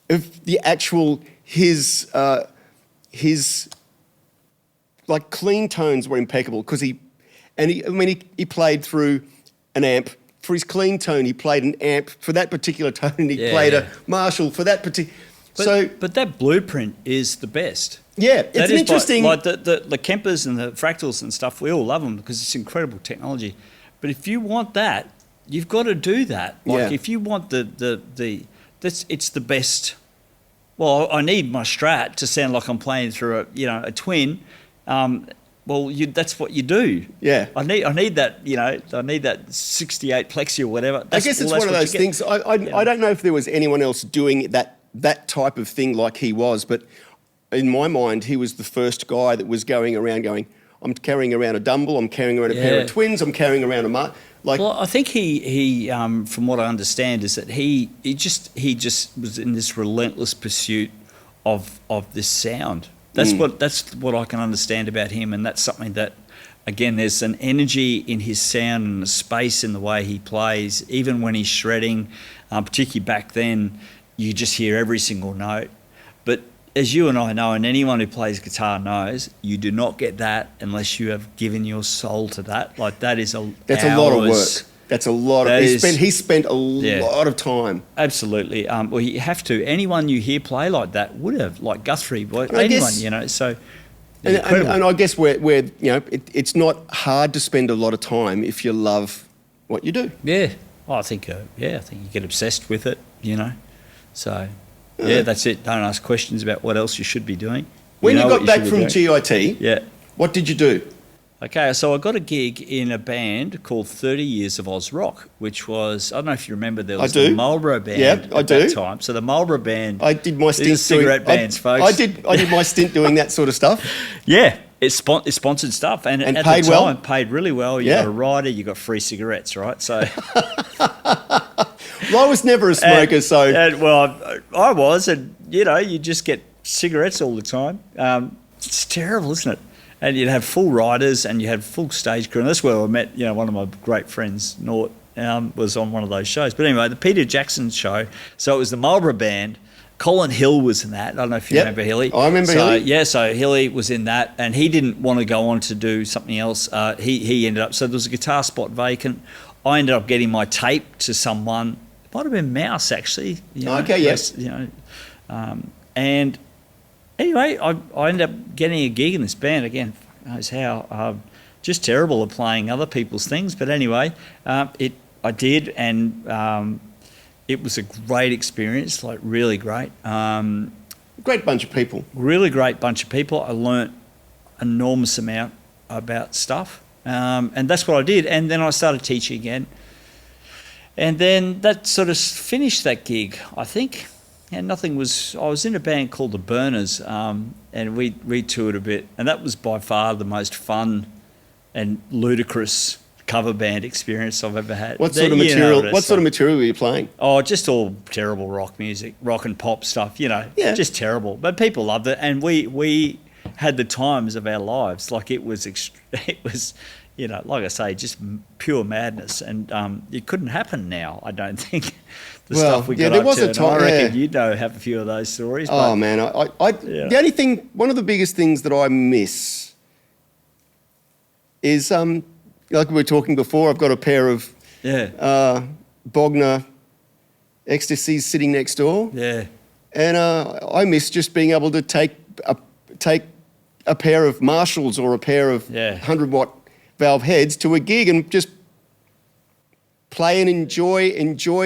of the actual his like clean tones were impeccable because he played through an amp. For his clean tone, he played an amp for that particular tone, and he played a Marshall for that particular. But that blueprint is the best. Yeah, it's interesting. Like the Kempers and the Fractals and stuff, we all love them because it's incredible technology. But if you want that, you've got to do that. Like if you want it's the best. Well, I need my Strat to sound like I'm playing through a twin. That's what you do. Yeah. I need that, I need that 68 plexi or whatever. I guess it's one of those things. I don't know if there was anyone else doing that type of thing like he was, but in my mind, he was the first guy that was going around going, I'm carrying around a Dumble, I'm carrying around a pair of twins, I'm carrying around a Well, I think he from what I understand, is that he just was in this relentless pursuit of this sound. That's what I can understand about him, and that's something that, again, there's an energy in his sound and a space in the way he plays, even when he's shredding, particularly back then. you just hear every single note. But as you and I know, and anyone who plays guitar knows, you do not get that unless you have given your soul to that. Like that's a lot of work. That's a lot of. He spent a lot of time. Absolutely. Well, you have to. Anyone you hear play like that would have, like Guthrie, anyone, you know. So, and I guess it's not hard to spend a lot of time if you love what you do. Yeah. I think you get obsessed with it, you know. So, that's it. Don't ask questions about what else you should be doing. When you got back from GIT, what did you do? Okay, so I got a gig in a band called 30 Years of Oz Rock, which was, I don't know if you remember, there was the Marlboro Band at that time. So the Marlboro Band, I did my stint cigarette bands, folks. I did my stint doing that sort of stuff. Yeah, it's sponsored stuff. And at paid the time, well. Paid really well. You got a rider, you got free cigarettes, right? So... Well, I was never a smoker, I was, and, you know, you just get cigarettes all the time. It's terrible, isn't it? And you'd have full riders and you had full stage crew. And that's where I met, one of my great friends, Nort, was on one of those shows. But anyway, the Peter Jackson show. So it was the Marlboro Band. Colin Hill was in that. I don't know if you remember Hilly. I remember Hilly. Yeah, so Hilly was in that. And he didn't want to go on to do something else. He ended up, so there was a guitar spot vacant. I ended up getting my tape to someone. It might have been Mouse, actually. Okay, yes. And... Anyway, I ended up getting a gig in this band again. Who knows how? Just terrible at playing other people's things, but anyway, I did, and it was a great experience, like really great. Great bunch of people. Really great bunch of people. I learnt enormous amount about stuff, and that's what I did. And then I started teaching again, and then that sort of finished that gig, I think. And I was in a band called The Burners, and we toured a bit, and that was by far the most fun and ludicrous cover band experience I've ever had. What sort of material were you playing? Oh, just all terrible rock music, rock and pop stuff, just terrible. But people loved it, and we had the times of our lives. Like it was, like I say, just pure madness, and it couldn't happen now, I don't think. Stuff we got there up was to, a time. I reckon you'd have a few of those stories. Oh man, the only thing, one of the biggest things that I miss is like we were talking before. I've got a pair of Bogner Ecstasies sitting next door. Yeah, and I miss just being able to take a pair of Marshalls or a pair of 100-watt valve heads to a gig and just play and enjoy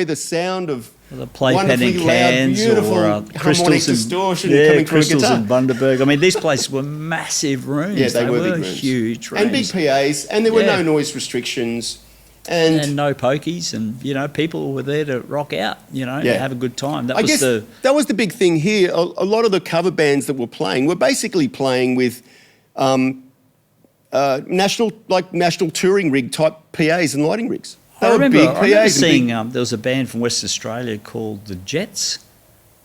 the sound of the playpen and cans, beautiful or harmonic distortion coming through a guitar. And Bundaberg. I mean, these places were massive rooms. Yeah, they were big rooms. Huge rooms. And big PAs, and there were no noise restrictions. And no pokies, and people were there to rock out, and have a good time. That was the big thing here. A lot of the cover bands that were playing were basically playing with national touring rig type PAs and lighting rigs. I remember seeing there was a band from Western Australia called the Jets,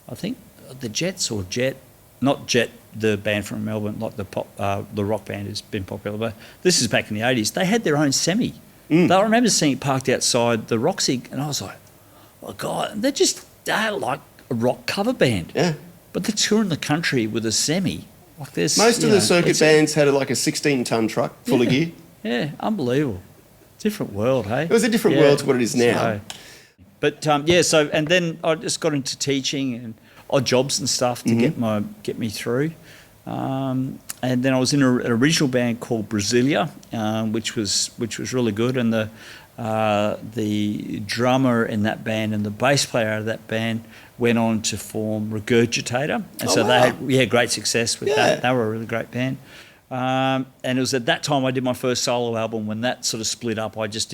I think, the Jets or Jet, not Jet, the band from Melbourne, like the rock band has been popular, but this is back in the 80s. They had their own semi. I remember seeing it parked outside the Roxy, and I was like, oh God, they're like a rock cover band. Yeah. But they're touring the country with a semi. Like most of the circuit bands had like a 16-ton truck full of gear. Yeah, unbelievable. Different world, hey? It was a different world to what it is now. And then I just got into teaching and odd jobs and stuff to get me through. And then I was in an original band called Brasilia, which was really good. And the drummer in that band and the bass player out of that band went on to form Regurgitator. And they had great success with that. They were a really great band. And it was at that time I did my first solo album. When that sort of split up, I just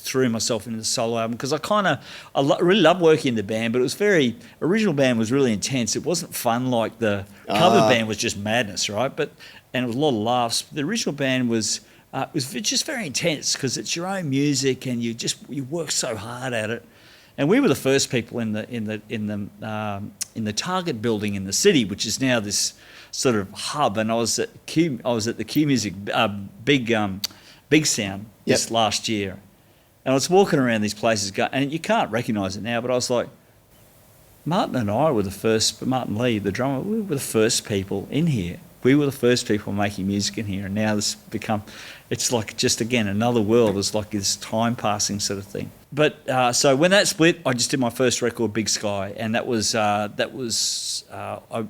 threw myself into the solo album because I really loved working in the band, but it was original band was really intense. It wasn't fun like the cover band was just madness, right? And it was a lot of laughs. The original band was just very intense because it's your own music and you work so hard at it. And we were the first people in the Target building in the city, which is now this sort of hub. And I was at the Q Music Big Sound this last year, and I was walking around these places, and you can't recognise it now, but I was like, Martin and I were the first, Martin Lee, the drummer, we were the first people in here. We were the first people making music in here, and now it's become, it's like just, again, another world. It's like this time passing sort of thing. But so when that split, I just did my first record, Big Sky, and that was I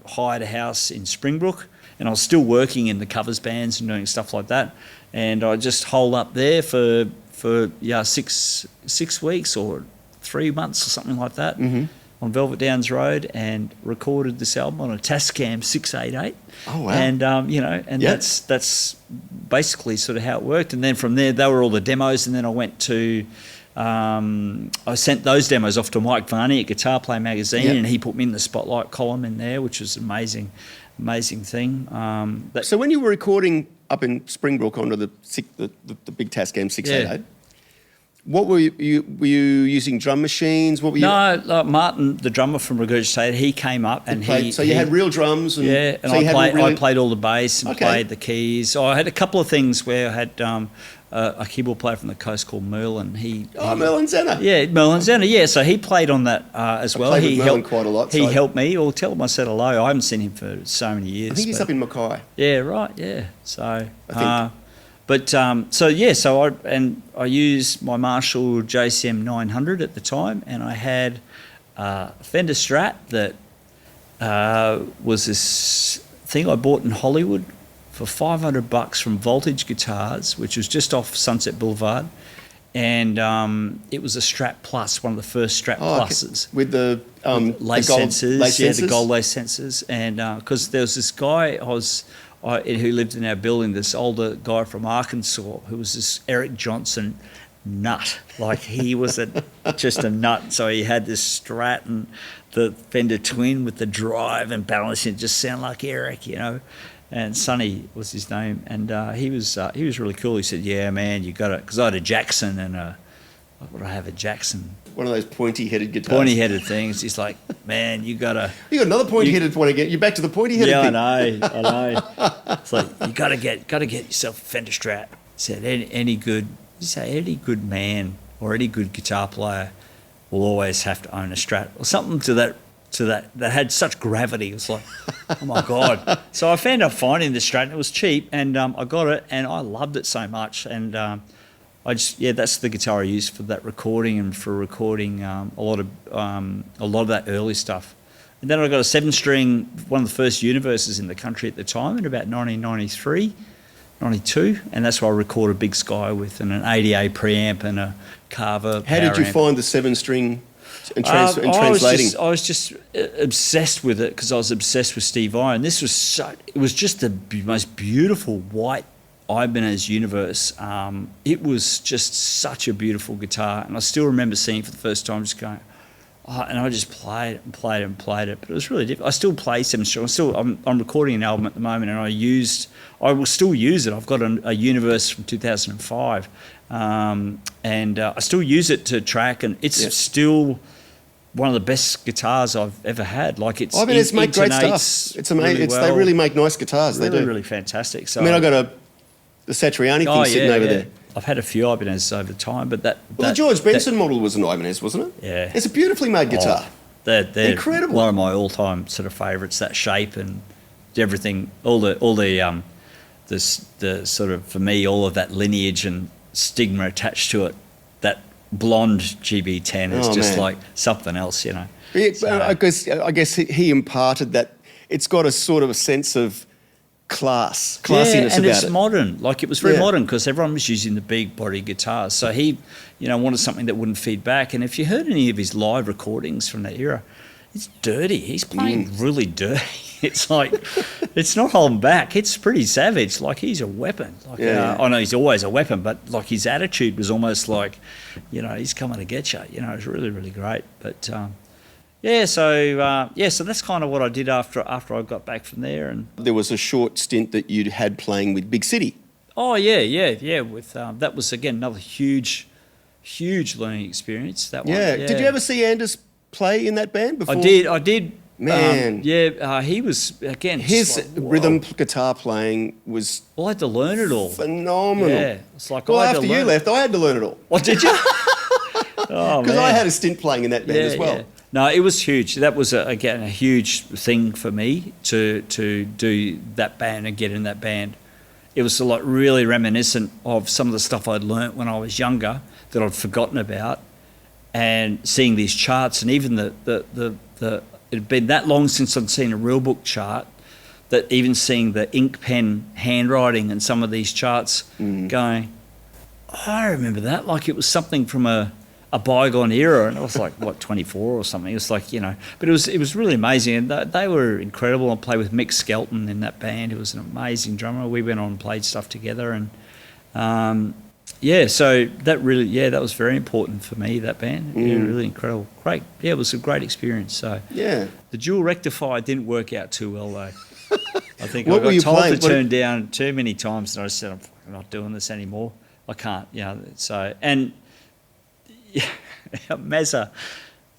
hired a house in Springbrook, and I was still working in the covers bands and doing stuff like that, and I just holed up there for 6 weeks or 3 months or something like that. Mm-hmm. On Velvet Downs Road, and recorded this album on a Tascam 688. Oh wow! And that's basically sort of how it worked. And then from there, they were all the demos. And then I went to, I sent those demos off to Mike Varney at Guitar Play magazine, and he put me in the Spotlight column in there, which was an amazing thing. So when you were recording up in Springbrook onto the big Tascam 688. What were you using drum machines? What were you? No, like Martin, the drummer from Regurgitated, he came up and So you had real drums? And and so I played all the bass and played the keys. So I had a couple of things where I had a keyboard player from the coast called Merlin. Merlin Zenner. Yeah, Merlin Zenner. Yeah, so he played on that as well. He helped quite a lot. He helped me. Or tell him I said hello. I haven't seen him for so many years. I think he's up in Mackay. Yeah, right. Yeah. So I think. I used my Marshall JCM 900 at the time, and I had a Fender Strat that was this thing I bought in Hollywood for $500 from Voltage Guitars, which was just off Sunset Boulevard, and it was a Strat Plus, one of the first Strat Pluses. Okay. With the lace sensors, the gold lace sensors, and because there was this guy who lived in our building, this older guy from Arkansas, who was this Eric Johnson nut. Like, he was just a nut. So he had this Strat and the Fender Twin with the drive and balancing. It just sounded like Eric, And Sonny was his name, and he was really cool. He said, "Yeah, man, you got it," because I had a Jackson and what would I have, a Jackson? One of those pointy-headed guitars. Pointy-headed things. He's like, "Man, you got another pointy-headed one again. You're back to the pointy-headed thing. Yeah, I know. It's like, you got to get yourself a Fender Strat." He said, any good man or any good guitar player will always have to own a Strat, or something to that had such gravity. It was like, oh my God. So I found out finding the Strat, and it was cheap, and I got it, and I loved it so much, and that's the guitar I used for that recording, and for recording a lot of that early stuff. And then I got a 7-string, one of the first Universes in the country at the time, in about 1993, 92, and that's why I recorded Big Sky with, and an 80A preamp and a Carver. How did you find the 7-string and translating? I was just obsessed with it, because I was obsessed with Steve Vai. It was just the most beautiful white Ibanez Universe. It was just such a beautiful guitar, and I still remember seeing it for the first time, just going, and I just played it and played it and played it. But it was really difficult. I still play 7-string. I'm recording an album at the moment, and I will still use it. I've got a Universe from 2005, and I still use it to track, and it's still one of the best guitars I've ever had. Like, it's make great stuff. It's amazing. Really well. They really make nice guitars. Really, they do. Really fantastic. So I got the Satriani thing sitting over there. I've had a few Ibanez over time, but the George Benson model was an Ibanez, wasn't it? Yeah. It's a beautifully made guitar. They're incredible. One of my all-time sort of favourites. That shape and everything, all the sort of, for me, all of that lineage and stigma attached to it. That blonde GB10 is just like something else, Yeah, I guess he imparted that. It's got a sort of a sense of classiness about it. And it's modern. Like, it was very modern, because everyone was using the big body guitars. So he, wanted something that wouldn't feed back. And if you heard any of his live recordings from that era, it's dirty. He's playing really dirty. It's like, it's not holding back. It's pretty savage. Like, he's a weapon. Like, I know he's always a weapon, but like, his attitude was almost like, he's coming to get you. It's really, really great. But so that's kind of what I did after I got back from there. And there was a short stint that you'd had playing with Big City. Oh yeah. With that was, again, another huge learning experience. That one. Yeah. Did you ever see Anders play in that band before? I did. Man. He was, again, his rhythm guitar playing was. Well, I had to learn it all. Phenomenal. Yeah, it's like, after you left, I had to learn it all. What, did you? Because I had a stint playing in that band as well. Yeah. No, it was huge. That was, again, a huge thing for me to do that band and get in that band. It was like really reminiscent of some of the stuff I'd learnt when I was younger that I'd forgotten about, and seeing these charts, and even it had been that long since I'd seen a real book chart, that even seeing the ink pen handwriting and some of these charts going, oh, I remember that, like it was something from a bygone era, and I was like, what, 24 or something. It was like, but it was really amazing, and they were incredible. I played with Mick Skelton in that band, who was an amazing drummer. We went on and played stuff together, and so that was very important for me, that band. Yeah, really incredible. Great. Yeah, it was a great experience. So yeah. The dual rectifier didn't work out too well, though. I think What I were you got told playing? to turn down too many times, and I said, I'm not doing this anymore. I can't, so, and Mazza,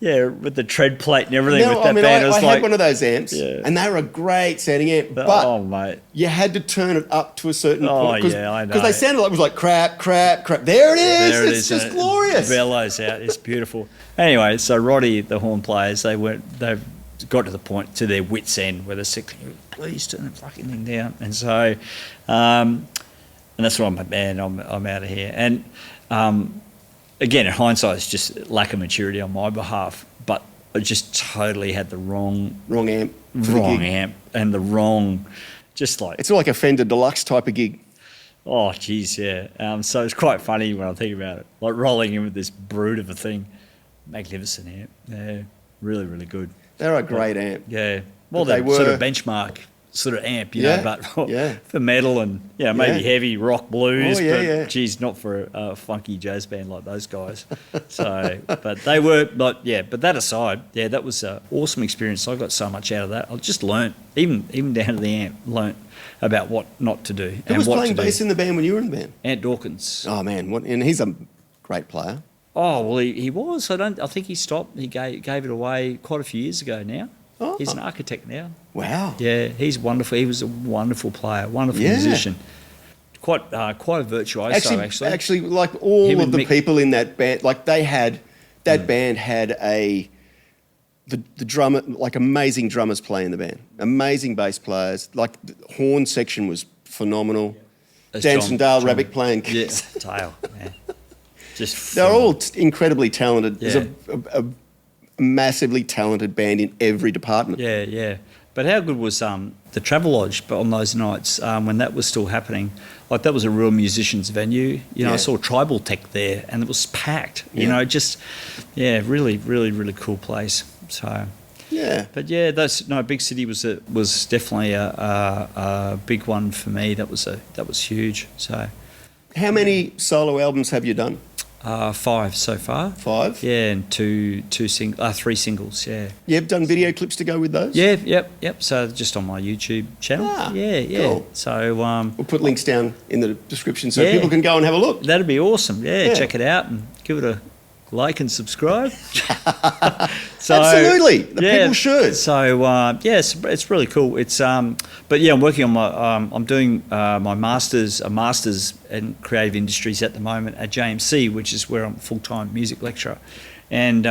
with the tread plate and everything with that band. I had one of those amps, and they were a great sounding amp, but mate, you had to turn it up to a certain point. I know. Because they sounded like it was like crap, crap, crap. There it is. It's just glorious. It bellows out. It's beautiful. Anyway, so Roddy, the horn players, they've got to the point, to their wits' end, where they're sick. Please turn the fucking thing down. And so, and that's why I'm like, man, I'm out of here. And again, in hindsight, it's just lack of maturity on my behalf. But I just totally had the wrong amp, and the wrong, just like, it's all like a Fender Deluxe type of gig. Oh, geez, yeah. So it's quite funny when I think about it, like rolling in with this brute of a thing. Magnificent amp. Yeah, really, really good. They're a great amp. Yeah. Well, they're sort of benchmark sort of amp, but for metal and, maybe heavy rock blues. Geez, not for a funky jazz band like those guys. So, but they were, but that aside, that was an awesome experience. I got so much out of that. I just learnt, even down to the amp, learnt about what not to do. Who was playing bass in the band when you were in the band? Ant Dawkins. Oh, man. And he's a great player. Oh, well, he was. I think he stopped. He gave it away quite a few years ago now. Oh. He's an architect now. Wow. Yeah, he's wonderful. He was a wonderful player, wonderful musician. Quite a virtuoso, actually. Actually, like all of the people in that band, like they had, that band had the drummer, like amazing drummers play in the band. Amazing bass players. Like the horn section was phenomenal. Dance and Dale Rabbit playing. Yeah, Dale, man. They're all incredibly talented. There's a massively talented band in every department. Yeah. But how good was the Travelodge on those nights when that was still happening? Like that was a real musicians' venue. I saw Tribal Tech there, and it was packed. Really, really, really cool place. So. Yeah. But Big City was definitely a big one for me. That was huge. So. How many solo albums have you done? 5 so far. 5? Yeah, and 3 singles, yeah. You've done video clips to go with those? Yeah, yep. So just on my YouTube channel. Yeah. Cool. So we'll put links down in the description so people can go and have a look. That'd be awesome. Yeah, check it out and give it a like and subscribe. Absolutely, people should. So it's really cool. It's but I'm working on my I'm doing my masters in creative industries at the moment at JMC, which is where I'm a full-time music lecturer, and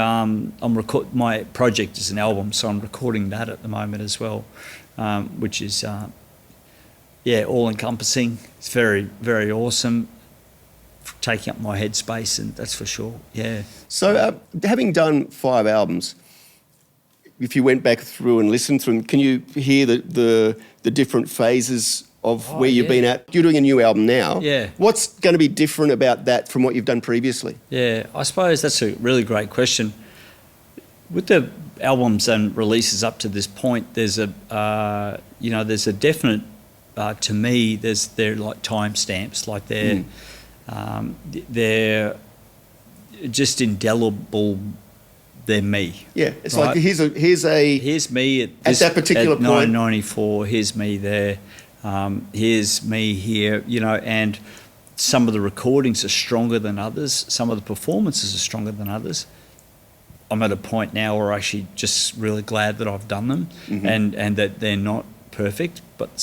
my project is an album, so I'm recording that at the moment as well, which is all-encompassing. It's very, very awesome. Taking up my headspace, and that's for sure. Yeah. So, having done 5 albums, if you went back through and listened through them, can you hear the different phases of where you've been at? You're doing a new album now. Yeah. What's going to be different about that from what you've done previously? Yeah, I suppose that's a really great question. With the albums and releases up to this point, there's a definite to me. They're like timestamps, like they're just indelible. They're me. Yeah, it's right? Like here's me at that particular point. 1994. Here's me there. Here's me here. And some of the recordings are stronger than others. Some of the performances are stronger than others. I'm at a point now where I'm actually just really glad that I've done them, and that they're not perfect, but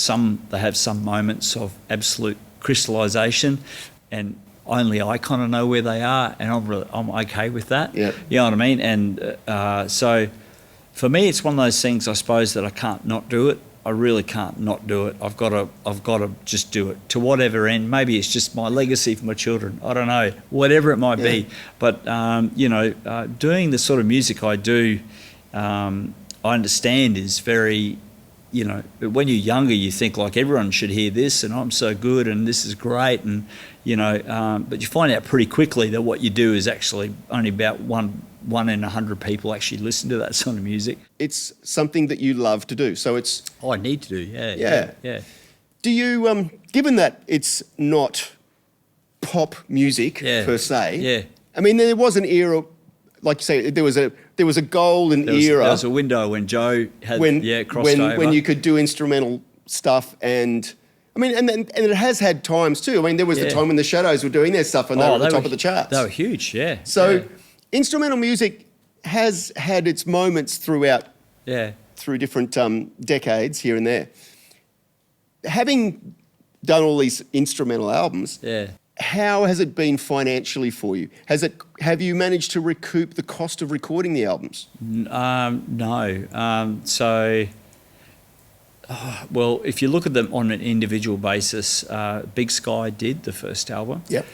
they have some moments of absolute crystallization, and only I kind of know where they are, and I'm okay with that. Yeah. You know what I mean? And so for me, it's one of those things, I suppose, that I can't not do it. I really can't not do it. I've got to just do it to whatever end. Maybe it's just my legacy for my children. I don't know, whatever it might be. But doing the sort of music I do, I understand is very, when you're younger, you think like everyone should hear this, and I'm so good, and this is great, and but you find out pretty quickly that what you do is actually only about one in 100 people actually listen to that sort of music. It's something that you love to do, so it's... I need to do, yeah. Do you, given that it's not pop music per se, I mean, there was an era, like you say, there was a golden era. There was a window when Joe had crossed over. When you could do instrumental stuff, and I mean, and it has had times too. I mean, there was the time when the Shadows were doing their stuff and they were at the top of the charts. They were huge, yeah. So instrumental music has had its moments throughout, through different decades here and there. Having done all these instrumental albums, how has it been financially for you? Have you managed to recoup the cost of recording the albums? No. Well, if you look at them on an individual basis, Big Sky did the first album. Yep.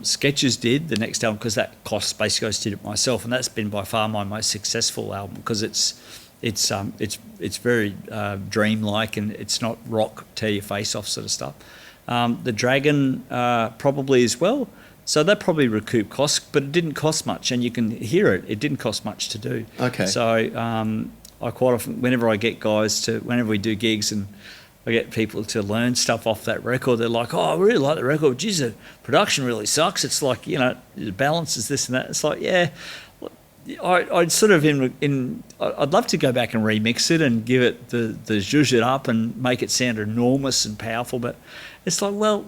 Sketches did the next album, because that cost basically I did it myself, and that's been by far my most successful album, because it's very dreamlike, and it's not rock tear your face off sort of stuff. The Dragon probably as well, so that probably recouped costs, but it didn't cost much, and you can hear it. It didn't cost much to do. Okay. So I quite often, whenever we do gigs and I get people to learn stuff off that record, they're like, "Oh, I really like the record. Geez, the production really sucks. It's like, the balance is this and that." It's like, yeah, I'd sort of I'd love to go back and remix it and give it the zhuzh it up and make it sound enormous and powerful, but it's like, well,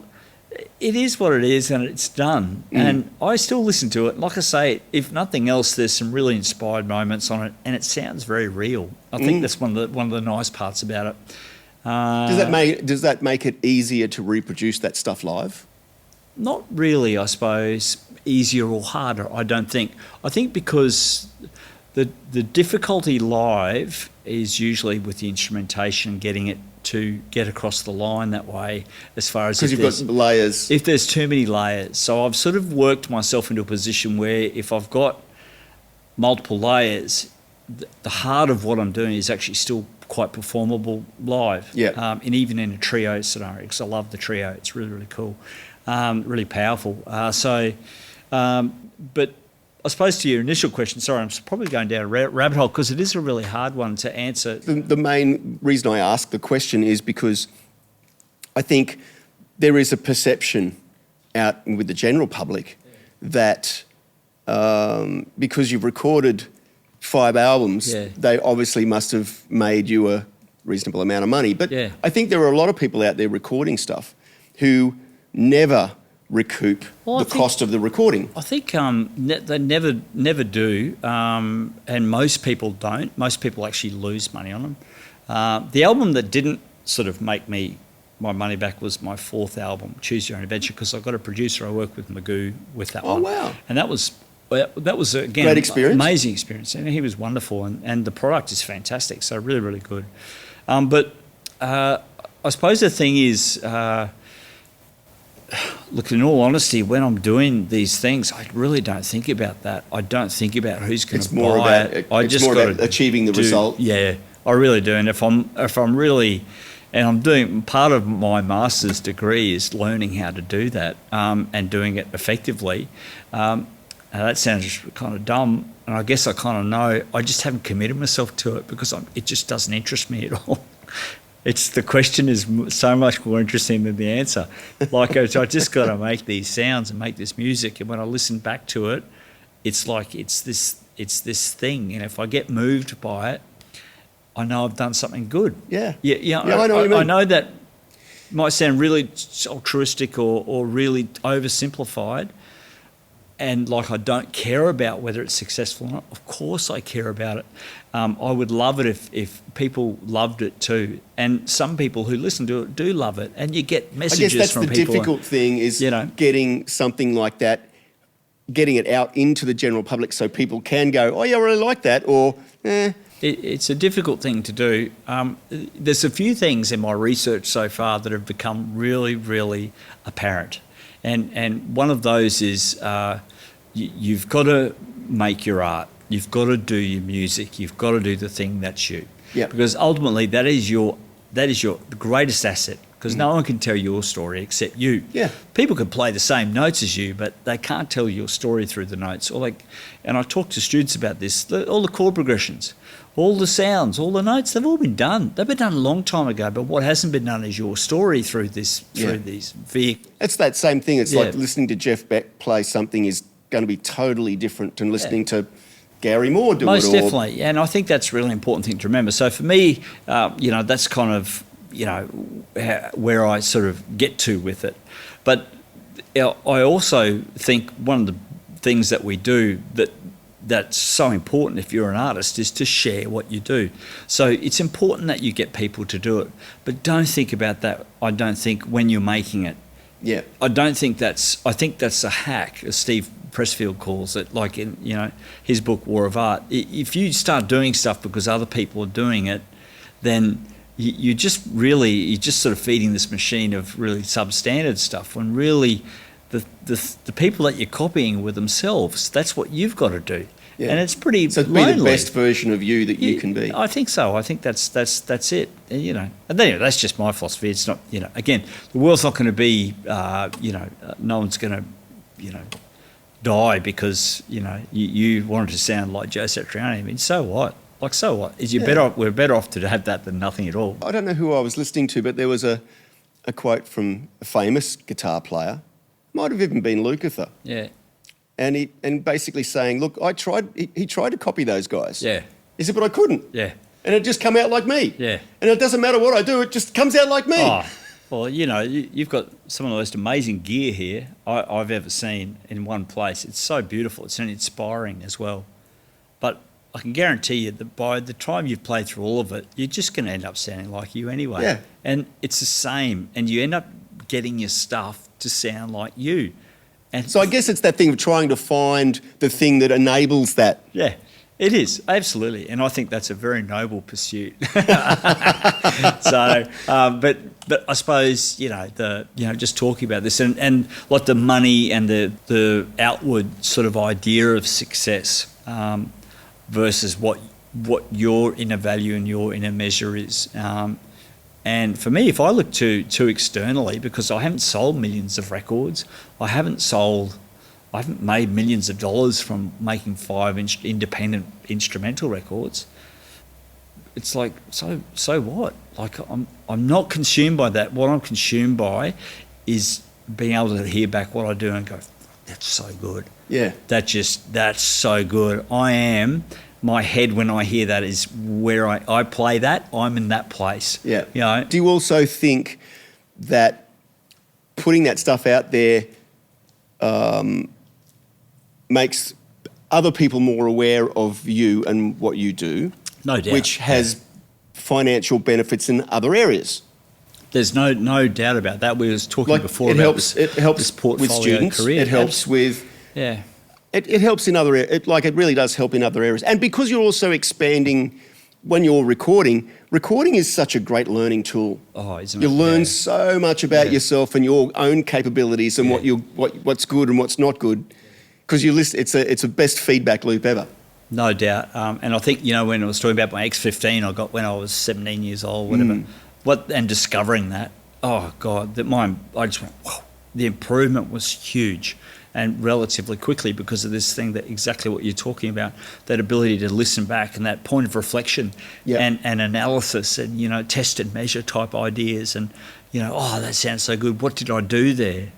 it is what it is, and it's done. And I still listen to it. Like I say, if nothing else, there's some really inspired moments on it, and it sounds very real. I think that's one of the nice parts about it. Does that make it easier to reproduce that stuff live? Not really, I suppose. Easier or harder, I don't think. I think because the difficulty live is usually with the instrumentation, getting it to get across the line that way, as far as... Because you've got layers. If there's too many layers. So I've sort of worked myself into a position where if I've got multiple layers, the heart of what I'm doing is actually still quite performable live. Yeah. And even in a trio scenario, because I love the trio. It's really, really cool. Really powerful. But I suppose to your initial question, sorry, I'm probably going down a rabbit hole, because it is a really hard one to answer. The main reason I ask the question is because I think there is a perception out with the general public that because you've recorded 5 albums, they obviously must have made you a reasonable amount of money. But I think there are a lot of people out there recording stuff who never recoup the cost of the recording. I think they never do, and most people don't. Most people actually lose money on them. The album that didn't sort of make me my money back was my 4th album, Choose Your Own Adventure, because I got a producer. I worked with Magoo with that one. Oh, wow. And that was again, great experience. Amazing experience, and he was wonderful, and the product is fantastic, so really, really good. But I suppose the thing is, look, in all honesty, when I'm doing these things, I really don't think about that. I don't think about who's going to buy it. It's more about achieving the result. Yeah, I really do. And if I'm really, and I'm doing, part of my master's degree is learning how to do that and doing it effectively. And that sounds kind of dumb, and I guess I kind of know. I just haven't committed myself to it because it just doesn't interest me at all. The question is so much more interesting than the answer. Like, I just got to make these sounds and make this music, and when I listen back to it, it's like it's this thing. And if I get moved by it, I know I've done something good. Yeah. Yeah. I know what you mean. I know that might sound really altruistic or really oversimplified, and like I don't care about whether it's successful or not. Of course I care about it. I would love it if people loved it too. And some people who listen to it do love it. And you get messages from people. I guess that's the difficult thing is, getting something like that, getting it out into the general public so people can go, oh yeah, I really like that, or It's a difficult thing to do. There's a few things in my research so far that have become really, really apparent. And one of those is you've got to make your art. You've got to do your music. You've got to do the thing that's you. Yeah. Because ultimately that is your greatest asset. Because no one can tell your story except you. Yeah. People can play the same notes as you, but they can't tell your story through the notes. And I talk to students about this. All the chord progressions, all the sounds, all the notes, they've all been done. They've been done a long time ago, but what hasn't been done is your story through these vehicles. It's that same thing. It's like listening to Jeff Beck play something is going to be totally different than listening to Gary Moore do it. Most definitely, and I think that's a really important thing to remember. So for me, that's kind of, where I sort of get to with it. But I also think one of the things that we do that's so important if you're an artist is to share what you do. So it's important that you get people to do it, but don't think about that, I don't think, when you're making it. Yeah. I think that's a hack, as Steve Pressfield calls it, like in his book War of Art. If you start doing stuff because other people are doing it, then you're just sort of feeding this machine of really substandard stuff, when really the people that you're copying were themselves. That's what you've got to do. Yeah. And it's pretty lonely. Be the best version of you that you can be. I think so. I think that's it. And then that's just my philosophy. It's not, again, the world's not going to be, no one's going to, die because, you wanted to sound like Joe Satriani. I mean, so what? Like, so what? We're better off to have that than nothing at all. I don't know who I was listening to, but there was a quote from a famous guitar player, might have even been Lukather. Yeah. And basically saying, look, he tried to copy those guys. Yeah. He said, but I couldn't. Yeah. And it just come out like me. Yeah. And it doesn't matter what I do, it just comes out like me. Oh, well, you've got some of the most amazing gear here I've ever seen in one place. It's so beautiful. It's inspiring as well. But I can guarantee you that by the time you've played through all of it, you're just going to end up sounding like you anyway. Yeah. And it's the same. And you end up getting your stuff to sound like you. And so I guess it's that thing of trying to find the thing that enables that. Yeah, it is, absolutely. And I think that's a very noble pursuit. So, but I suppose, just talking about this and like the money and the outward sort of idea of success versus what your inner value and your inner measure is. And for me, if I look too externally, because I haven't sold millions of records, I haven't made millions of dollars from making 5 independent instrumental records. It's like, so what? Like, I'm not consumed by that. What I'm consumed by is being able to hear back what I do and go, that's so good. Yeah. That's so good. My head when I hear that is where I play that, I'm in that place. Yeah. Do you also think that putting that stuff out there makes other people more aware of you and what you do? No doubt. Which has financial benefits in other areas. There's no doubt about that. We was talking before it about helps. This it helps portfolio with students. career. It helps with. Yeah. It helps in other areas. It really does help in other areas. And because you're also expanding when you're recording is such a great learning tool. Oh, isn't you it? learn so much about yourself and your own capabilities and what's good and what's not good. Because you listen, it's a best feedback loop ever. No doubt. And I think, when I was talking about my X15 I got when I was 17 years old, whatever, and discovering that, oh God, I just went, whoa, the improvement was huge. And relatively quickly because of this thing, that exactly what you're talking about, that ability to listen back and that point of reflection and analysis and, test and measure type ideas and, that sounds so good. What did I do there?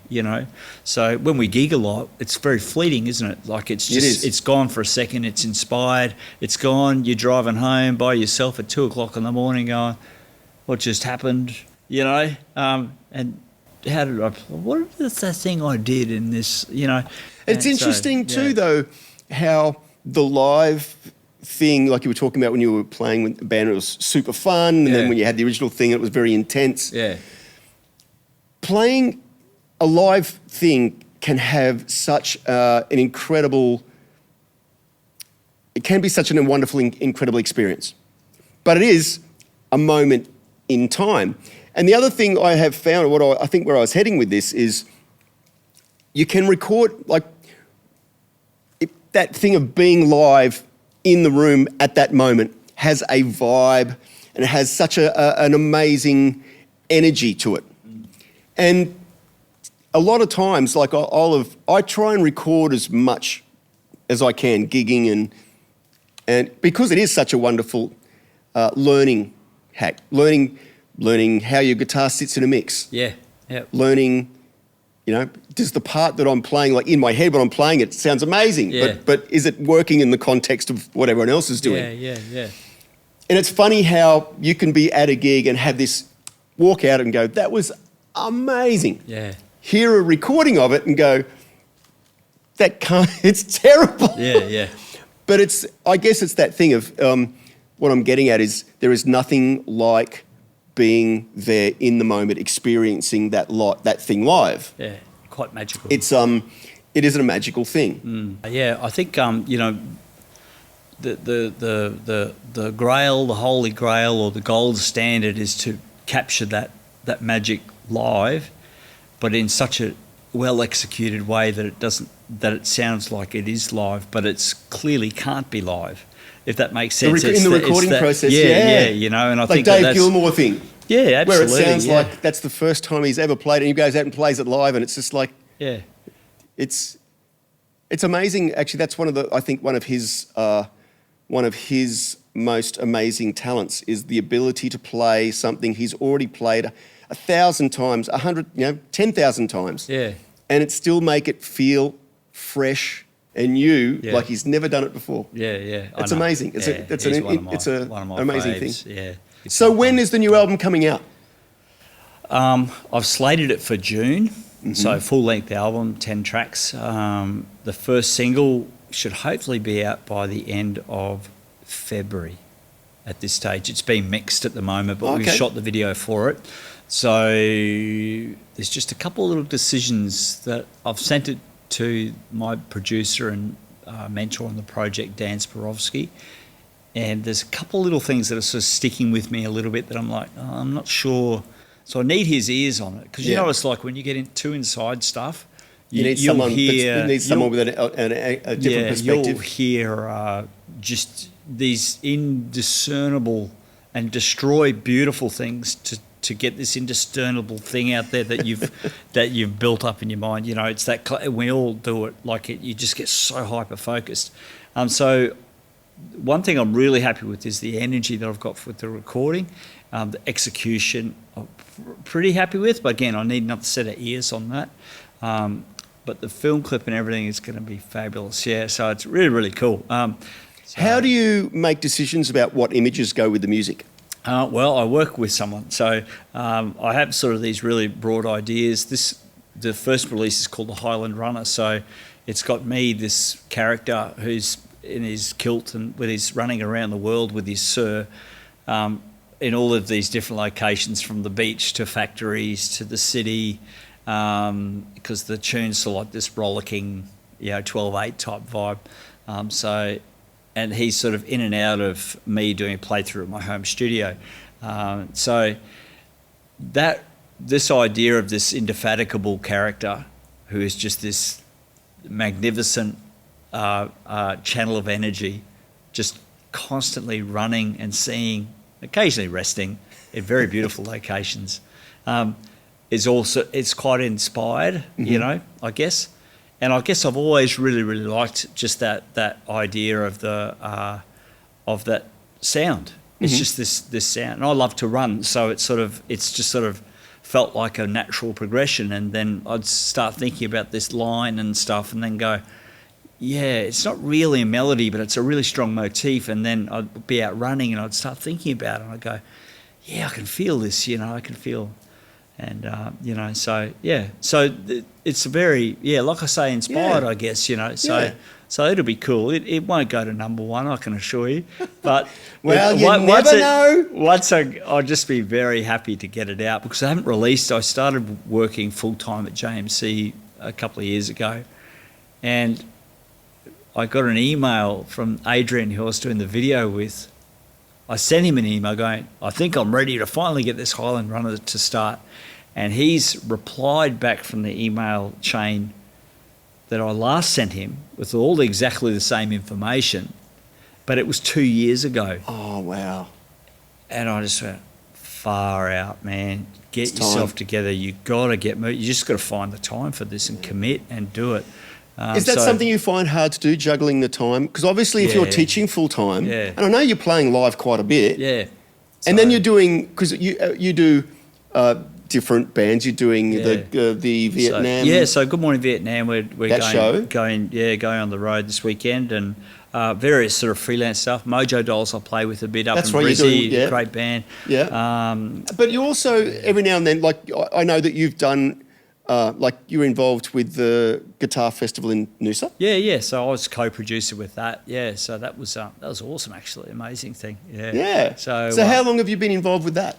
So when we gig a lot, it's very fleeting, isn't it? Like it's gone for a second. It's inspired. It's gone. You're driving home by yourself at 2:00 in the morning going, what just happened? And what is that thing I did in this, you know? It's And interesting too, yeah. though, how the live thing, like you were talking about when you were playing with the band, it was super fun, and then Yeah. when you had the original thing, it was very intense. Yeah. Playing a live thing can have such an incredible, it can be such a wonderful, incredible experience. But it is a moment in time. And the other thing I have found, I think where I was heading with this is, you can record, like, that thing of being live in the room at that moment has a vibe, and it has such an amazing energy to it. And a lot of times, like, I try and record as much as I can, gigging, and because it is such a wonderful learning hack, learning how your guitar sits in a mix. Yeah. Yeah. Learning, you know, does the part that I'm playing, like in my head when I'm playing it, sounds amazing, Yeah. but is it working in the context of what everyone else is doing? Yeah. And it's funny how you can be at a gig and have this, walk out and go, that was amazing. Yeah. Hear a recording of it and go, it's terrible. Yeah. But I guess it's that thing of, what I'm getting at is there is nothing like being there in the moment, experiencing that thing live. Yeah. Quite magical. It isn't a magical thing. Yeah, I think you know, the grail, the holy grail, or the gold standard is to capture that magic live, but in such a well executed way that it sounds like it is live, but it's clearly can't be live. If that makes sense. In the recording process, yeah, you know, and I like think Dave that's Gilmour thing. Yeah, absolutely. Where it sounds yeah. like that's the first time he's ever played it, and he goes out and plays it live, and it's just like, yeah, it's amazing. Actually, that's one of his most amazing talents is the ability to play something he's already played 1,000 times, 100, 10,000 times, yeah, and it still make it feel fresh and new, Yeah. like he's never done it before. yeah. It's amazing. It's an amazing faves, thing. Yeah. So when is the new album coming out? I've slated it for June, so full-length album, 10 tracks. The first single should hopefully be out by the end of February at this stage. It's being mixed at the moment, but we've shot the video for it. So there's just a couple of little decisions that I've sent it to my producer and mentor on the project, Dan Spirovsky. And there's a couple little things that are sort of sticking with me a little bit that I'm like, oh, I'm not sure. So I need his ears on it. Because you know, it's like when you get too inside stuff, You need someone with a different perspective. You'll hear just these indiscernible and destroy beautiful things to get this indiscernible thing out there that you've built up in your mind. You know, it's that we all do it. Like you just get so hyper focused. So one thing I'm really happy with is the energy that I've got with the recording, the execution. I'm pretty happy with, but again, I need another set of ears on that. But the film clip and everything is going to be fabulous. Yeah, so it's really, really cool. How do you make decisions about what images go with the music? Well, I work with someone. So I have sort of these really broad ideas. The first release is called The Highland Runner. So it's got me, this character who's in his kilt and with his running around the world with his sir, in all of these different locations, from the beach to factories to the city, because the tune's sort of like this rollicking, 12/8 type vibe. And he's sort of in and out of me doing a playthrough at my home studio. So this idea of this indefatigable character who is just this magnificent channel of energy, just constantly running and seeing, occasionally resting in very beautiful locations, it's quite inspired, I guess. And I guess I've always really, really liked just that idea of of that sound. It's just this sound, and I love to run, so it's just sort of felt like a natural progression. And then I'd start thinking about this line and stuff, and then go, yeah, it's not really a melody, but it's a really strong motif. And then I'd be out running, and I'd start thinking about it, and I'd go, yeah, I can feel this, I can feel. And, so it's very, like I say, inspired, I guess, So it'll be cool. It won't go to number one, I can assure you. But well, you never know. I'll just be very happy to get it out because I haven't released. I started working full-time at JMC a couple of years ago, and I got an email from Adrian, who I was doing the video with. I sent him an email going, I think I'm ready to finally get this Highland Runner to start. And he's replied back from the email chain that I last sent him with exactly the same information, but it was 2 years ago. Oh, wow. And I just went, far out, man. Get yourself together. You got to get moving. You just got to find the time for this and commit and do it. Is that something you find hard to do, juggling the time? Because obviously if you're teaching full-time, and I know you're playing live quite a bit, and then you're doing, because you do different bands, you're doing the Vietnam... So Good Morning Vietnam, we're going on the road this weekend, and various sort of freelance stuff. Mojo Dolls I play with a bit up in Brizzy, great band. But you also, every now and then, like I know that you've done... like you were involved with the guitar festival in Noosa? Yeah. So I was co-producer with that. Yeah. So that was awesome, actually, amazing thing. Yeah. So how long have you been involved with that?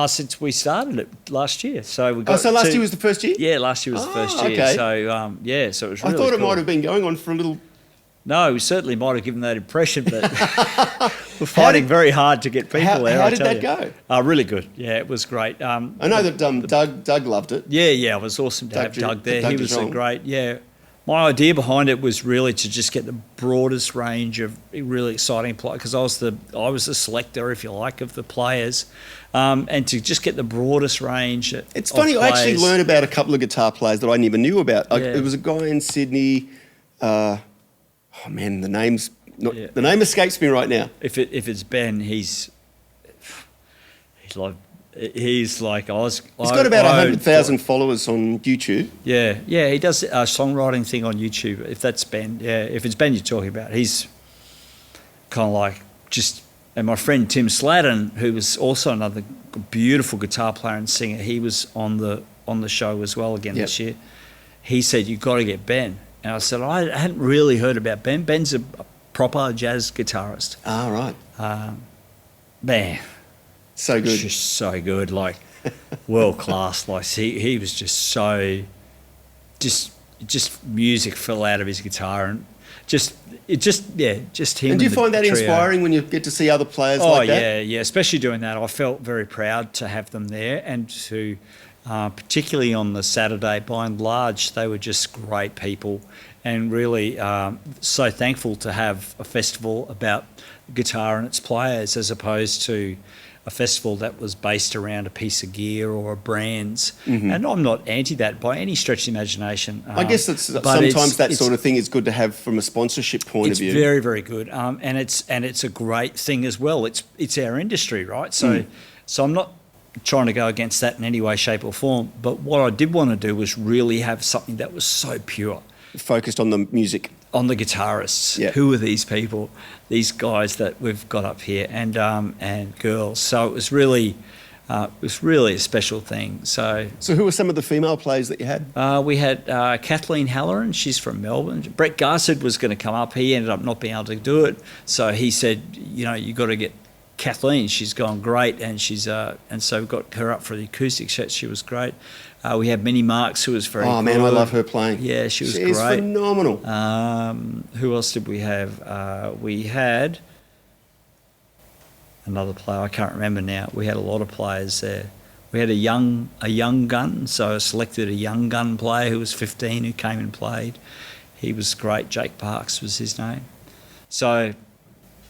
Since we started it last year. So we got. So last year was the first year? Yeah, last year was the first year. Okay. So so it was really. I thought it cool. might have been going on for a little. No, we certainly might have given that impression, but we're fighting very hard to get people there. How did that go? Really good. Yeah, it was great. I know that Doug loved it. Yeah, it was awesome to have Doug there. He was great. Yeah. My idea behind it was really to just get the broadest range of really exciting players, because I was the selector, if you like, of the players, and to just get the broadest range. It's funny, I actually learned about a couple of guitar players that I never knew about. It was a guy in Sydney. Oh man, the name escapes me right now. If it's Ben, he's like He's like Oz. He's got about 100,000 followers on YouTube. Yeah, he does a songwriting thing on YouTube. If that's Ben, if it's Ben you're talking about, he's kind of like just. And my friend Tim Sladden, who was also another beautiful guitar player and singer, he was on the show as well again this year. He said, "You've got to get Ben." And I said, "I hadn't really heard about Ben. Ben's a proper jazz guitarist." Ah, right. Man. So good. Just so good, like world class. Like he was just so, just music fell out of his guitar and just him. And do you find that inspiring when you get to see other players like that? Oh yeah, especially doing that. I felt very proud to have them there and to, particularly on the Saturday, by and large, they were just great people and really so thankful to have a festival about guitar and its players as opposed to a festival that was based around a piece of gear or a brand's. Mm-hmm. And I'm not anti that by any stretch of the imagination. I guess sometimes that sort of thing is good to have from a sponsorship point of view. It's very, very good. And it's a great thing as well. It's our industry, right? So I'm not trying to go against that in any way, shape or form. But what I did want to do was really have something that was so pure. Focused on the music. On the guitarists. Yeah. Who are these people? These guys that we've got up here and girls. So it was really a special thing. So who were some of the female players that you had? We had Kathleen Halloran. She's from Melbourne. Brett Garsed was going to come up. He ended up not being able to do it. So he said, you got to get Kathleen. She's gone great, and and so we got her up for the acoustic set. She was great. We had Minnie Marks, who was very good. Oh, man, I love her playing. Yeah, she was great. She's phenomenal. Who else did we have? We had another player. I can't remember now. We had a lot of players there. We had a young gun, so I selected a young gun player who was 15 who came and played. He was great. Jake Parks was his name. So,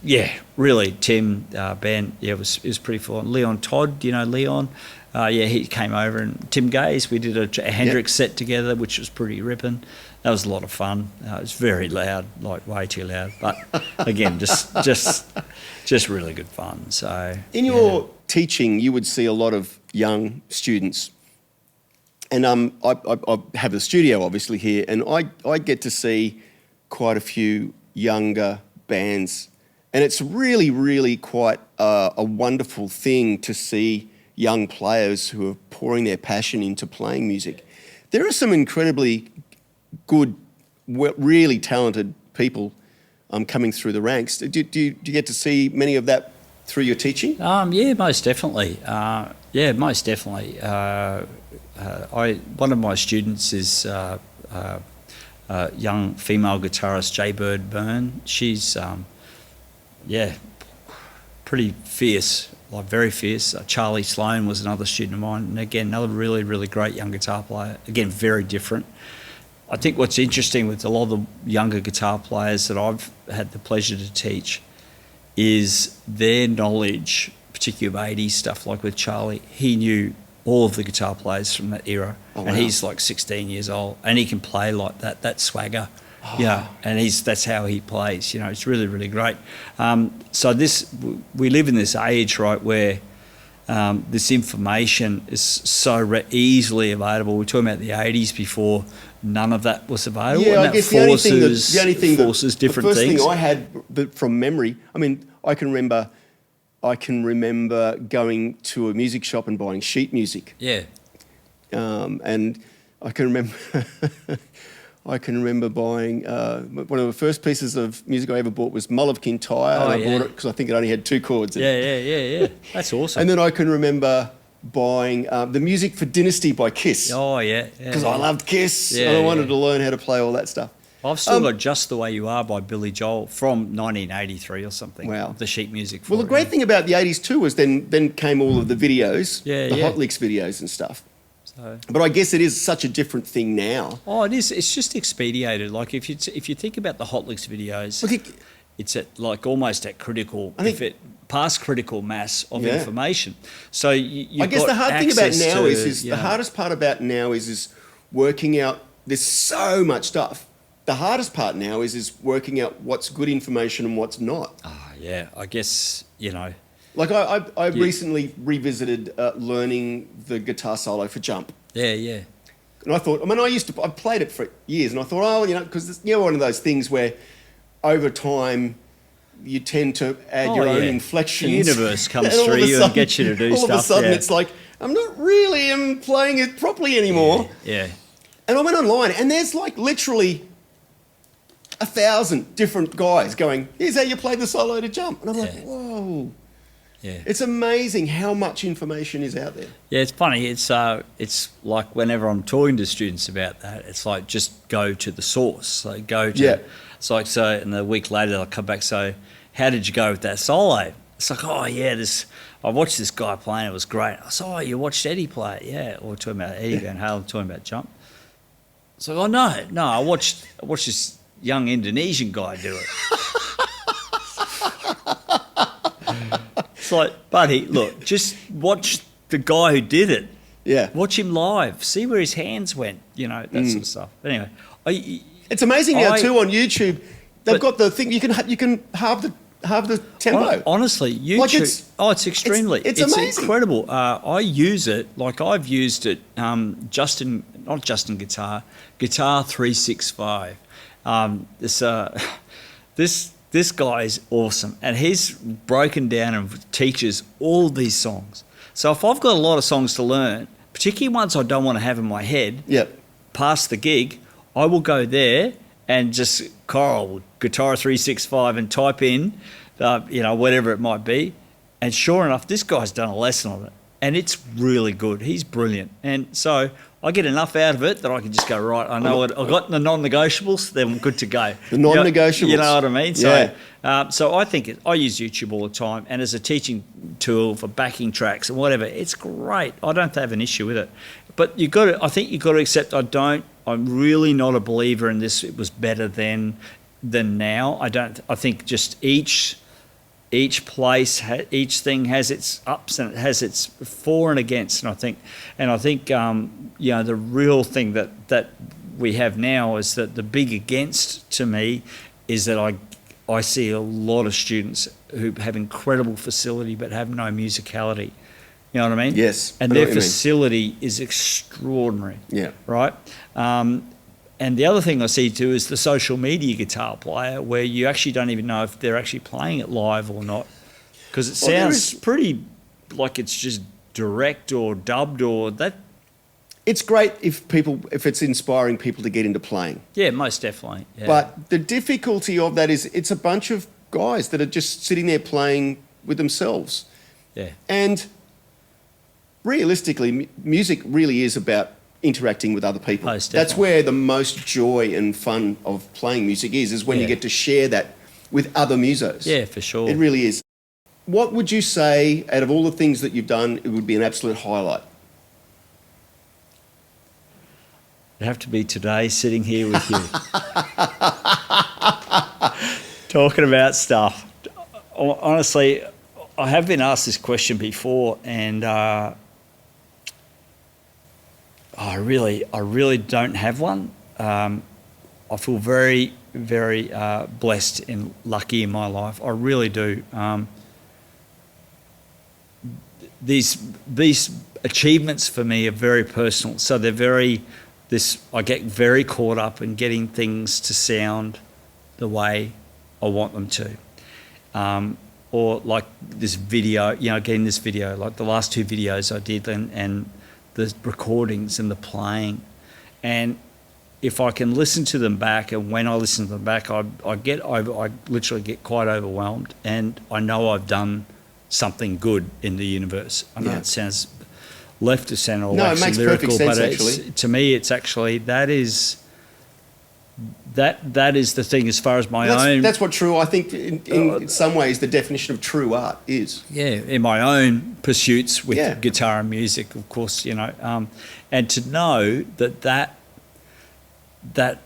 yeah, really, Tim, Ben, it was pretty full. Leon Todd, Leon? He came over, and Tim Gaze, we did a Hendrix set together, which was pretty ripping. That was a lot of fun. It was very loud, like way too loud. But again, just really good fun. So in your teaching, you would see a lot of young students. And I have a studio, obviously, here, and I get to see quite a few younger bands. And it's really, really quite a wonderful thing to see young players who are pouring their passion into playing music. There are some incredibly good, really talented people coming through the ranks. Do you get to see many of that through your teaching? Yeah, most definitely. Most definitely. One of my students is young female guitarist Jaybird Byrne. She's pretty fierce, like very fierce. Charlie Sloan was another student of mine, and again, another really, really great young guitar player. Again, very different. I think what's interesting with a lot of the younger guitar players that I've had the pleasure to teach is their knowledge, particularly of 80s stuff, like with Charlie. He knew all of the guitar players from that era. Oh, wow. And he's like 16 years old, and he can play like that swagger. Oh. Yeah, and that's how he plays. You know, it's really, really great. So we live in this age, right, where this information is so easily available. We're talking about the 80s before none of that was available. Yeah, and I guess the only thing different the first things. Thing I had from memory, I mean, I can remember going to a music shop and buying sheet music. Yeah. And I can remember buying one of the first pieces of music I ever bought was Mull of Kintyre, and I bought it because I think it only had 2 chords in it. Yeah. That's awesome. And then I can remember buying the music for Dynasty by Kiss. Oh, yeah. Because I loved Kiss, and I wanted to learn how to play all that stuff. I've still got Just the Way You Are by Billy Joel from 1983 or something. Wow. The sheet music for Well, the great thing about the 80s too was then came all of the videos, the Hot Licks videos and stuff. So. But I guess it is such a different thing now. Oh, it is. It's just expedited. Like if you think about the Hot Licks videos, it's at like almost at past critical mass of information. So I guess the hard thing about now is the hardest part about now is working out. There's so much stuff. The hardest part now is working out what's good information and what's not. I guess, you know. Like I recently revisited learning the guitar solo for Jump. Yeah. And I thought, I played it for years, and I thought, because it's one of those things where over time you tend to add your own inflections. The universe comes through you and gets you to do stuff. All of a sudden it's like, I'm not really playing it properly anymore. Yeah. And I went online, and there's like literally 1,000 different guys going, here's how you play the solo to Jump. And I'm like, whoa. Yeah. It's amazing how much information is out there. Yeah, it's funny. It's like whenever I'm talking to students about that, it's like just go to the source. So it's like, and a week later they'll come back, so how did you go with that solo? It's like, I watched this guy playing, it was great. I said, you watched Eddie play it? Yeah. Or talking about Eddie Van Halen, talking about Jump. It's like, no, I watched this young Indonesian guy do it. It's like, buddy, look, just watch the guy who did it. Yeah. Watch him live. See where his hands went, that sort of stuff. But anyway. It's amazing now too on YouTube. They've got the thing, you can halve the tempo. Honestly, YouTube, it's extremely. It's amazing. It's incredible. I use it, like I've used it, not Justin Guitar 365. This guy is awesome, and he's broken down and teaches all these songs. So if I've got a lot of songs to learn, particularly ones I don't want to have in my head, past the gig, I will go there and just Guitar 365 and type in, whatever it might be. And sure enough, this guy's done a lesson on it, and it's really good. He's brilliant, and so I get enough out of it that I can just go, right, I know what I've got, the non-negotiables, then I'm good to go. The non-negotiables. You know what I mean? So I think I use YouTube all the time, and as a teaching tool for backing tracks and whatever, it's great. I don't have an issue with it. But I think you've got to accept I'm really not a believer in this, it was better than now. I think just each place, each thing has its ups and it has its for and against, and I think the real thing that we have now is that the big against to me is that I see a lot of students who have incredible facility but have no musicality. You know what I mean? Yes. And their facility is extraordinary. Yeah. Right? And the other thing I see too is the social media guitar player, where you actually don't even know if they're actually playing it live or not, because it sounds pretty like it's just direct or dubbed or that. It's great if it's inspiring people to get into playing. Yeah, most definitely. Yeah. But the difficulty of that is it's a bunch of guys that are just sitting there playing with themselves. Yeah. And realistically, music really is about interacting with other people. Most That's definitely. where the most joy and fun of playing music is when you Yeah. get to share that with other musos. Yeah, for sure. It really is. What would you say, out of all the things that you've done, it would be an absolute highlight? It'd have to be today sitting here with you. Talking about stuff. Honestly, I have been asked this question before, and I really don't have one. I feel very, very blessed and lucky in my life. I really do. These achievements for me are very personal, so they're very. I get very caught up in getting things to sound the way I want them to. Or like this video, getting this video, like the last 2 videos I did and the recordings and the playing. And if I can listen to them back, and when I listen to them back, I literally get quite overwhelmed, and I know I've done something good in the universe. I know it sounds left of centre or No, it makes lyrical, perfect sense, but actually. to me, it's actually that is the thing as far as my own. That's what true. I think in some ways the definition of true art is. Yeah, in my own pursuits with Yeah. guitar and music, of course, and to know that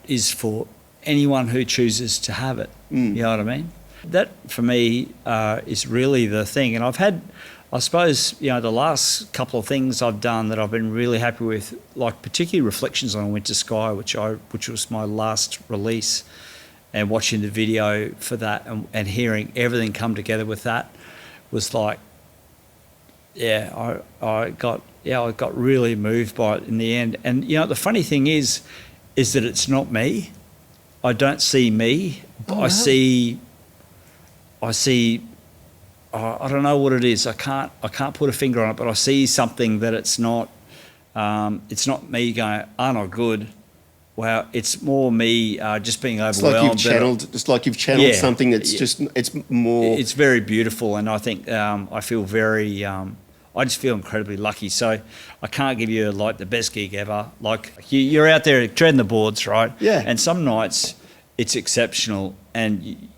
is for anyone who chooses to have it. You know what I mean? That for me is really the thing. And I've had, I suppose, the last couple of things I've done that I've been really happy with, like particularly Reflections on a Winter Sky, which was my last release, and watching the video for that and hearing everything come together with that was like, I got really moved by it in the end. And the funny thing is that it's not me. I don't see me. Oh, I see. I don't know what it is. I can't put a finger on it, but I see something that it's not. It's not me going, not good. Wow, it's more me just being overwhelmed. It's like you've channeled something that's it's more. It's very beautiful, and I think I feel very. I just feel incredibly lucky. So I can't give you like the best gig ever. Like you're out there treading the boards, right? Yeah. And some nights it's exceptional, and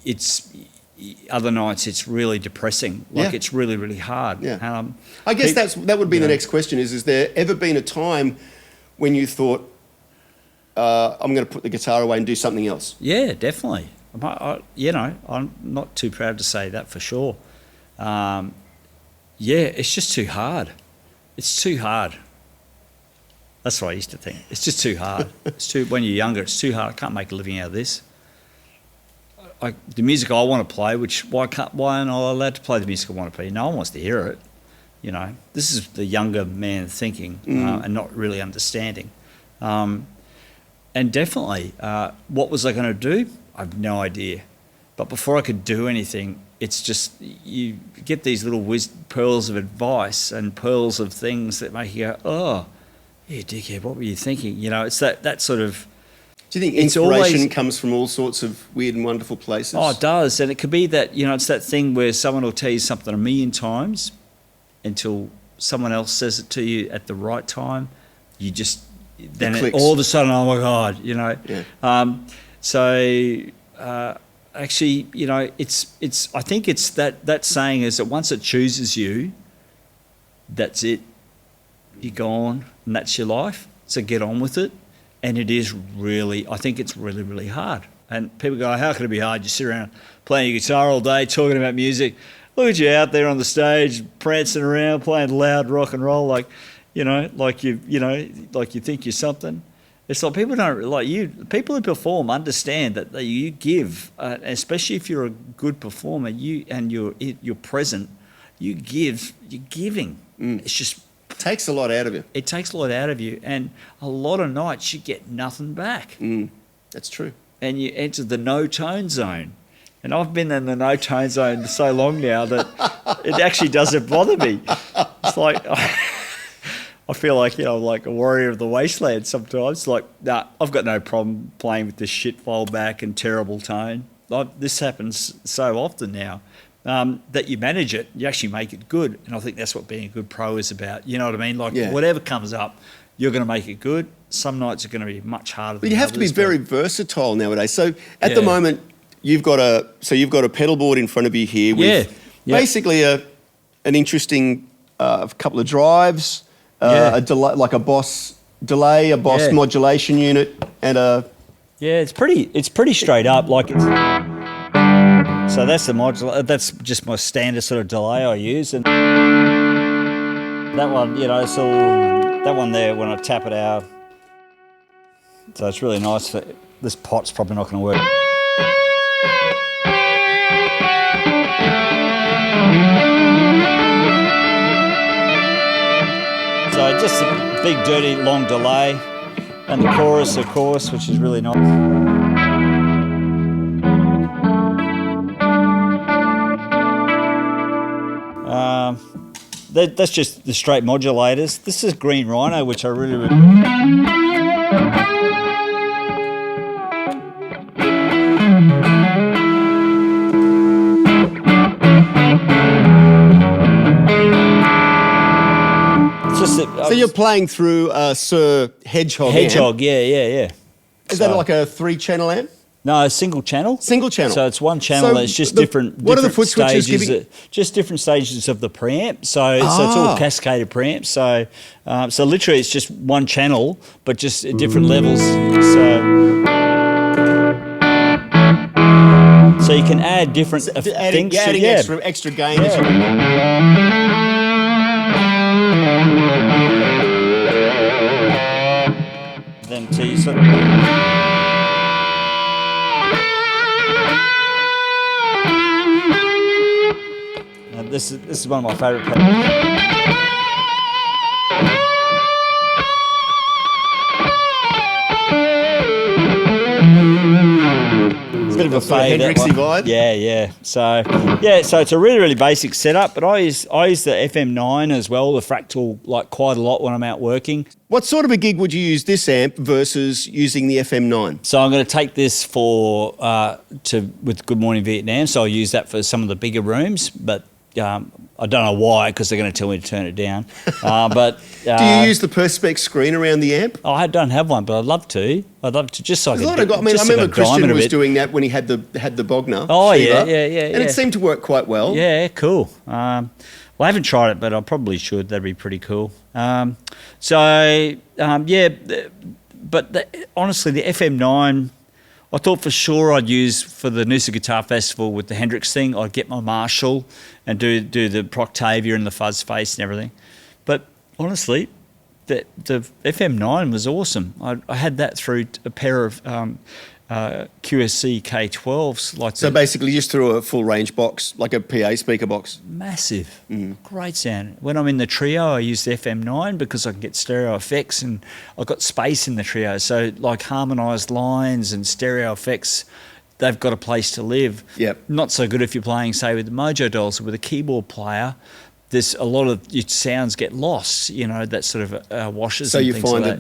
other nights it's really depressing. Like it's really, really hard. Yeah. I guess that would be the next question. Is there ever been a time when you thought, I'm going to put the guitar away and do something else? Yeah, definitely. I'm not too proud to say that for sure. It's just too hard. It's too hard. That's what I used to think. It's just too hard. When you're younger, it's too hard. I can't make a living out of this. The music I want to play, why am I allowed to play the music I want to play? No one wants to hear it. This is the younger man thinking and not really understanding. And definitely, what was I going to do? I have no idea. But before I could do anything, it's just you get these little pearls of advice and pearls of things that make you go, oh, yeah, dickhead, what were you thinking? It's that sort of... Do you think inspiration comes from all sorts of weird and wonderful places? Oh, it does. And it could be that, it's that thing where someone will tell you something a million times until someone else says it to you at the right time. You just... Then all of a sudden, oh my God, Yeah. Actually, it's. I think it's that saying is that once it chooses you, that's it. You're gone, and that's your life. So get on with it. And it is really, I think it's really, really hard. And people go, how can it be hard? You sit around playing your guitar all day, talking about music. Look at you out there on the stage, prancing around, playing loud rock and roll, like you think you're something. It's like people don't like you. People who perform understand that you give, especially if you're a good performer. You're present. You give. You're giving. It's just It takes a lot out of you. It takes a lot out of you, and a lot of nights you get nothing back. That's true. And you enter the no-tone zone. And I've been in the no-tone zone so long now that it actually doesn't bother me. It's it's like I feel like, I'm like a warrior of the wasteland sometimes. Like, nah, I've got no problem playing with this shit fold back and terrible tone. This happens so often now that you manage it, you actually make it good. And I think that's what being a good pro is about. You know what I mean? Like, whatever comes up, you're going to make it good. Some nights are going to be much harder than But you have to be very versatile nowadays. So at the moment, you've got a pedal board in front of you here with basically an interesting couple of drives, a delay, like a Boss delay, a Boss modulation unit, and a... Yeah, it's pretty straight up. Like it's... So that's the modulator. That's just my standard sort of delay I use, and that one, it's all that one there. When I tap it out, so it's really nice. This pot's probably not going to work. So just a big, dirty, long delay, and the chorus, of course, which is really nice. That's just the straight modulators. This is Green Rhino, which I really... So you're playing through Sir Hedgehog Hedgehog, yeah. Is that like a 3-channel amp? No, a single channel. Single channel. So it's one channel. It's just different. What are the foot switches giving? Just different stages of the preamp. So it's all cascaded preamps. So literally it's just one channel, but just at different levels. So you can add different things. Adding extra gain. Then to you sort of... This is one of my favourite pedals. It's a bit of a fade. Hendrixy vibe. Yeah. So it's a really, really basic setup, but I use the FM9 as well, the fractal, like quite a lot when I'm out working. What sort of a gig would you use this amp versus using the FM9? So I'm going to take this with Good Morning Vietnam, so I'll use that for some of the bigger rooms, but I don't know why, because they're going to tell me to turn it down. But do you use the Perspex screen around the amp? I don't have one, but I'd love to. Just so I can. I remember Christian was doing that when he had the Bogner. Oh Shiva, yeah. And it seemed to work quite well. Yeah, cool. Well, I haven't tried it, but I probably should. That'd be pretty cool. But honestly, the FM9. I thought for sure I'd use for the Noosa Guitar Festival with the Hendrix thing. I'd get my Marshall and do the Proctavia and the fuzz face and everything. But honestly, the FM9 was awesome. I had that through a pair of QSC K12s. So basically just through a full range box, like a PA speaker box. Massive. Great sound. When I'm in the trio, I use the FM9 because I can get stereo effects and I've got space in the trio. So like harmonised lines and stereo effects, they've got a place to live. Yep. Not so good if you're playing, say, with the Mojo Dolls or with a keyboard player. There's a lot of your sounds get lost, that sort of washes. So and you things find like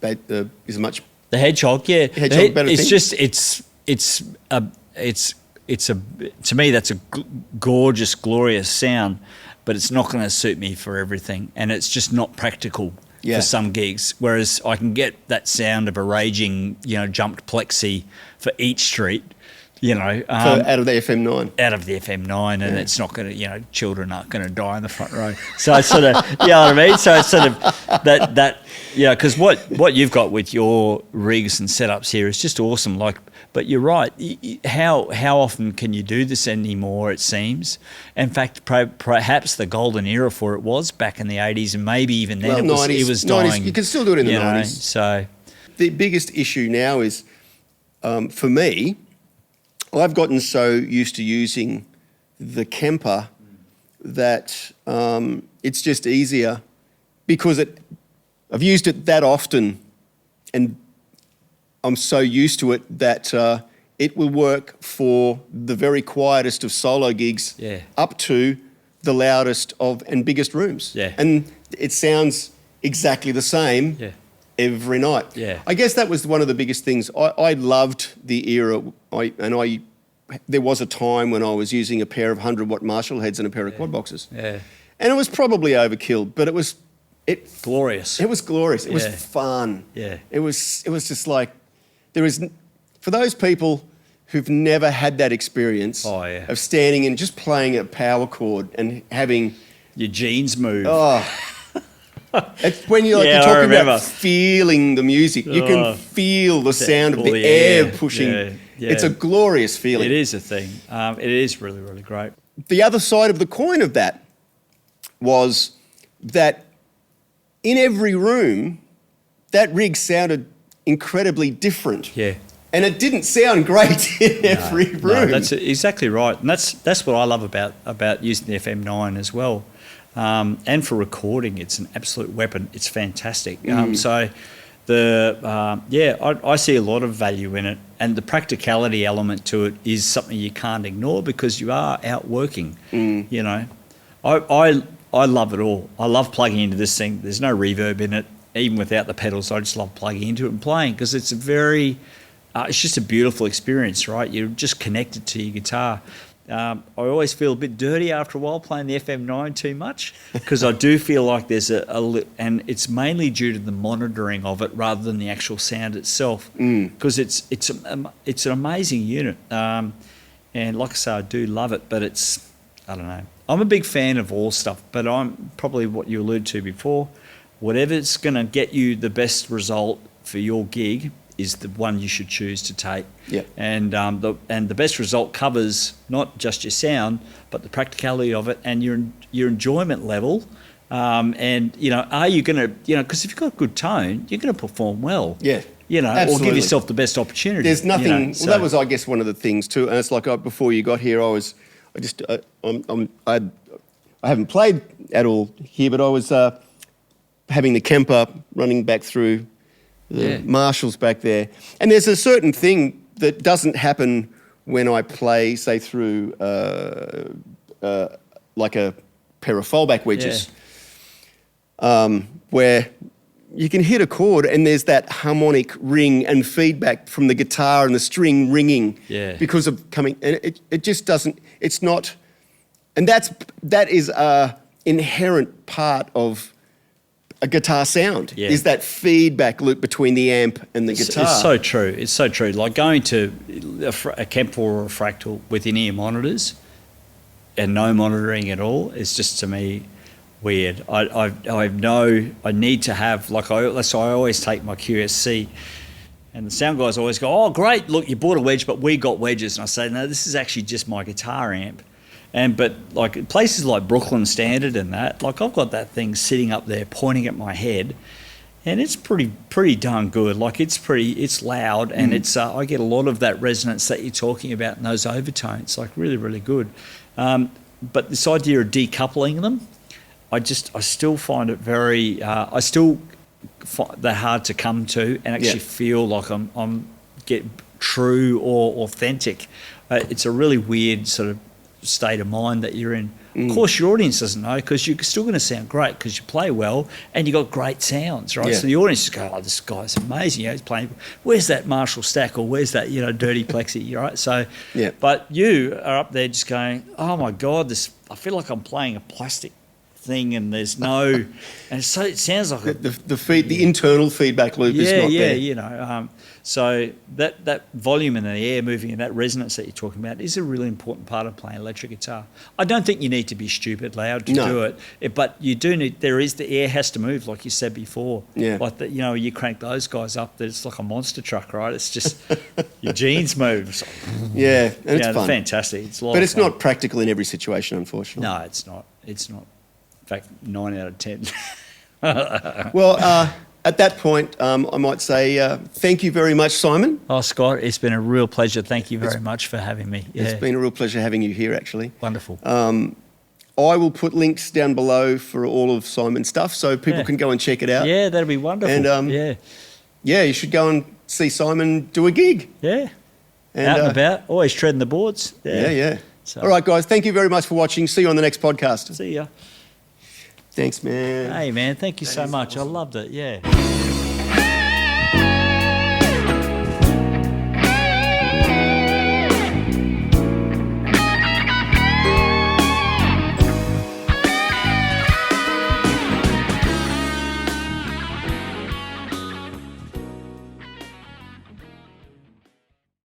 that is much... The Hedgehog, yeah. Hedgehog better thing? To me, that's a gorgeous, glorious sound, but it's not going to suit me for everything, and it's just not practical for some gigs. Whereas I can get that sound of a raging, jumped plexi for each street, out of the FM9. Out of the FM9, and it's not going to, children aren't going to die in the front row. So it's sort of, you know what I mean? So it's sort of that because what you've got with your rigs and setups here is just awesome. But you're right. How often can you do this anymore? It seems. In fact, perhaps the golden era for it was back in the 80s, and maybe even then it was dying. 90s, you can still do it in the 90s. So the biggest issue now is, for me, I've gotten so used to using the Kemper that it's just easier because I've used it that often and I'm so used to it that it will work for the very quietest of solo gigs up to the loudest of and biggest rooms. Yeah. And it sounds exactly the same every night. Yeah. I guess that was one of the biggest things. I loved the era. There was a time when I was using a pair of 100-watt Marshall heads and a pair of quad boxes. Yeah. And it was probably overkill, but it was glorious. It was glorious. It was fun. Yeah. It was just like for those people who've never had that experience of standing and just playing a power chord and having your jeans move. Oh. It's when you're talking about feeling the music. You can feel the sound of the air pushing. Yeah. It's a glorious feeling. It is a thing. It is really, really great. The other side of the coin of that was that in every room, that rig sounded incredibly different. Yeah. And it didn't sound great in every room. No, that's exactly right. And that's what I love about using the FM9 as well. And for recording, it's an absolute weapon. It's fantastic. So I see a lot of value in it. And the practicality element to it is something you can't ignore because you are out working. You know, I love it all. I love plugging into this thing. There's no reverb in it. Even without the pedals, I just love plugging into it and playing because it's it's just a beautiful experience, right? You're just connected to your guitar. I always feel a bit dirty after a while playing the FM9 too much because I do feel like there's and it's mainly due to the monitoring of it rather than the actual sound itself because it's an amazing unit. And like I say, I do love it, but I don't know. I'm a big fan of all stuff, but I'm probably what you alluded to before. Whatever's going to get you the best result for your gig is the one you should choose to take. Yep. And the best result covers not just your sound, but the practicality of it and your enjoyment level. And are you going to because if you've got good tone, you're going to perform well. Yeah. Or give yourself the best opportunity. There's nothing. That was, I guess, one of the things too. And it's like before you got here, I haven't played at all here, but I was having the Kemper running back through the Marshalls back there. And there's a certain thing that doesn't happen when I play, say, through like a pair of foldback wedges, where you can hit a chord and there's that harmonic ring and feedback from the guitar and the string ringing because of coming. And it just doesn't, it's not, and that is a inherent part of a guitar sound, is that feedback loop between the amp and the guitar. It's so true. It's so true. Like going to a Kemper or a Fractal with in-ear monitors and no monitoring at all is just, to me, weird. I need to have, so I always take my QSC and the sound guys always go, oh, great, look, you bought a wedge, but we got wedges. And I say, no, this is actually just my guitar amp. But like places like Brooklyn Standard and that, like I've got that thing sitting up there pointing at my head, and it's pretty darn good. Like it's loud, and I get a lot of that resonance that you're talking about in those overtones, like really, really good. But this idea of decoupling them, I still find it very, they're hard to come to and actually feel like I'm get true or authentic. It's a really weird sort of state of mind that you're in. Of course, your audience doesn't know because you're still going to sound great because you play well and you got great sounds, right? So the audience just go, oh, this guy's amazing. He's playing. Where's that Marshall stack or where's that dirty plexi, right? So, but you are up there just going, oh my God, I feel like I'm playing a plastic thing and there's no, and so it sounds like the internal feedback loop is not there. So that volume in the air moving and that resonance that you're talking about is a really important part of playing electric guitar. I don't think you need to be stupid loud to do it, but you do need. The air has to move, like you said before. Yeah. Like that, you crank those guys up, that it's like a monster truck, right? It's just your jeans move. Yeah, and it's fun. Fantastic. It's but it's not practical in every situation, unfortunately. No, it's not. It's not. In fact, 9 out of 10. Well, at that point, I might say thank you very much, Simon. Oh, Scott, it's been a real pleasure. Thank you very much for having me. It's been a real pleasure having you here, actually. Wonderful. I will put links down below for all of Simon's stuff so people can go and check it out. Yeah, that'd be wonderful. And you should go and see Simon do a gig. Yeah. And, out and about, always treading the boards. Yeah. So, All right, guys, thank you very much for watching. See you on the next podcast. see ya. Thanks, man. Hey, man, thank you so much. I loved it. Yeah.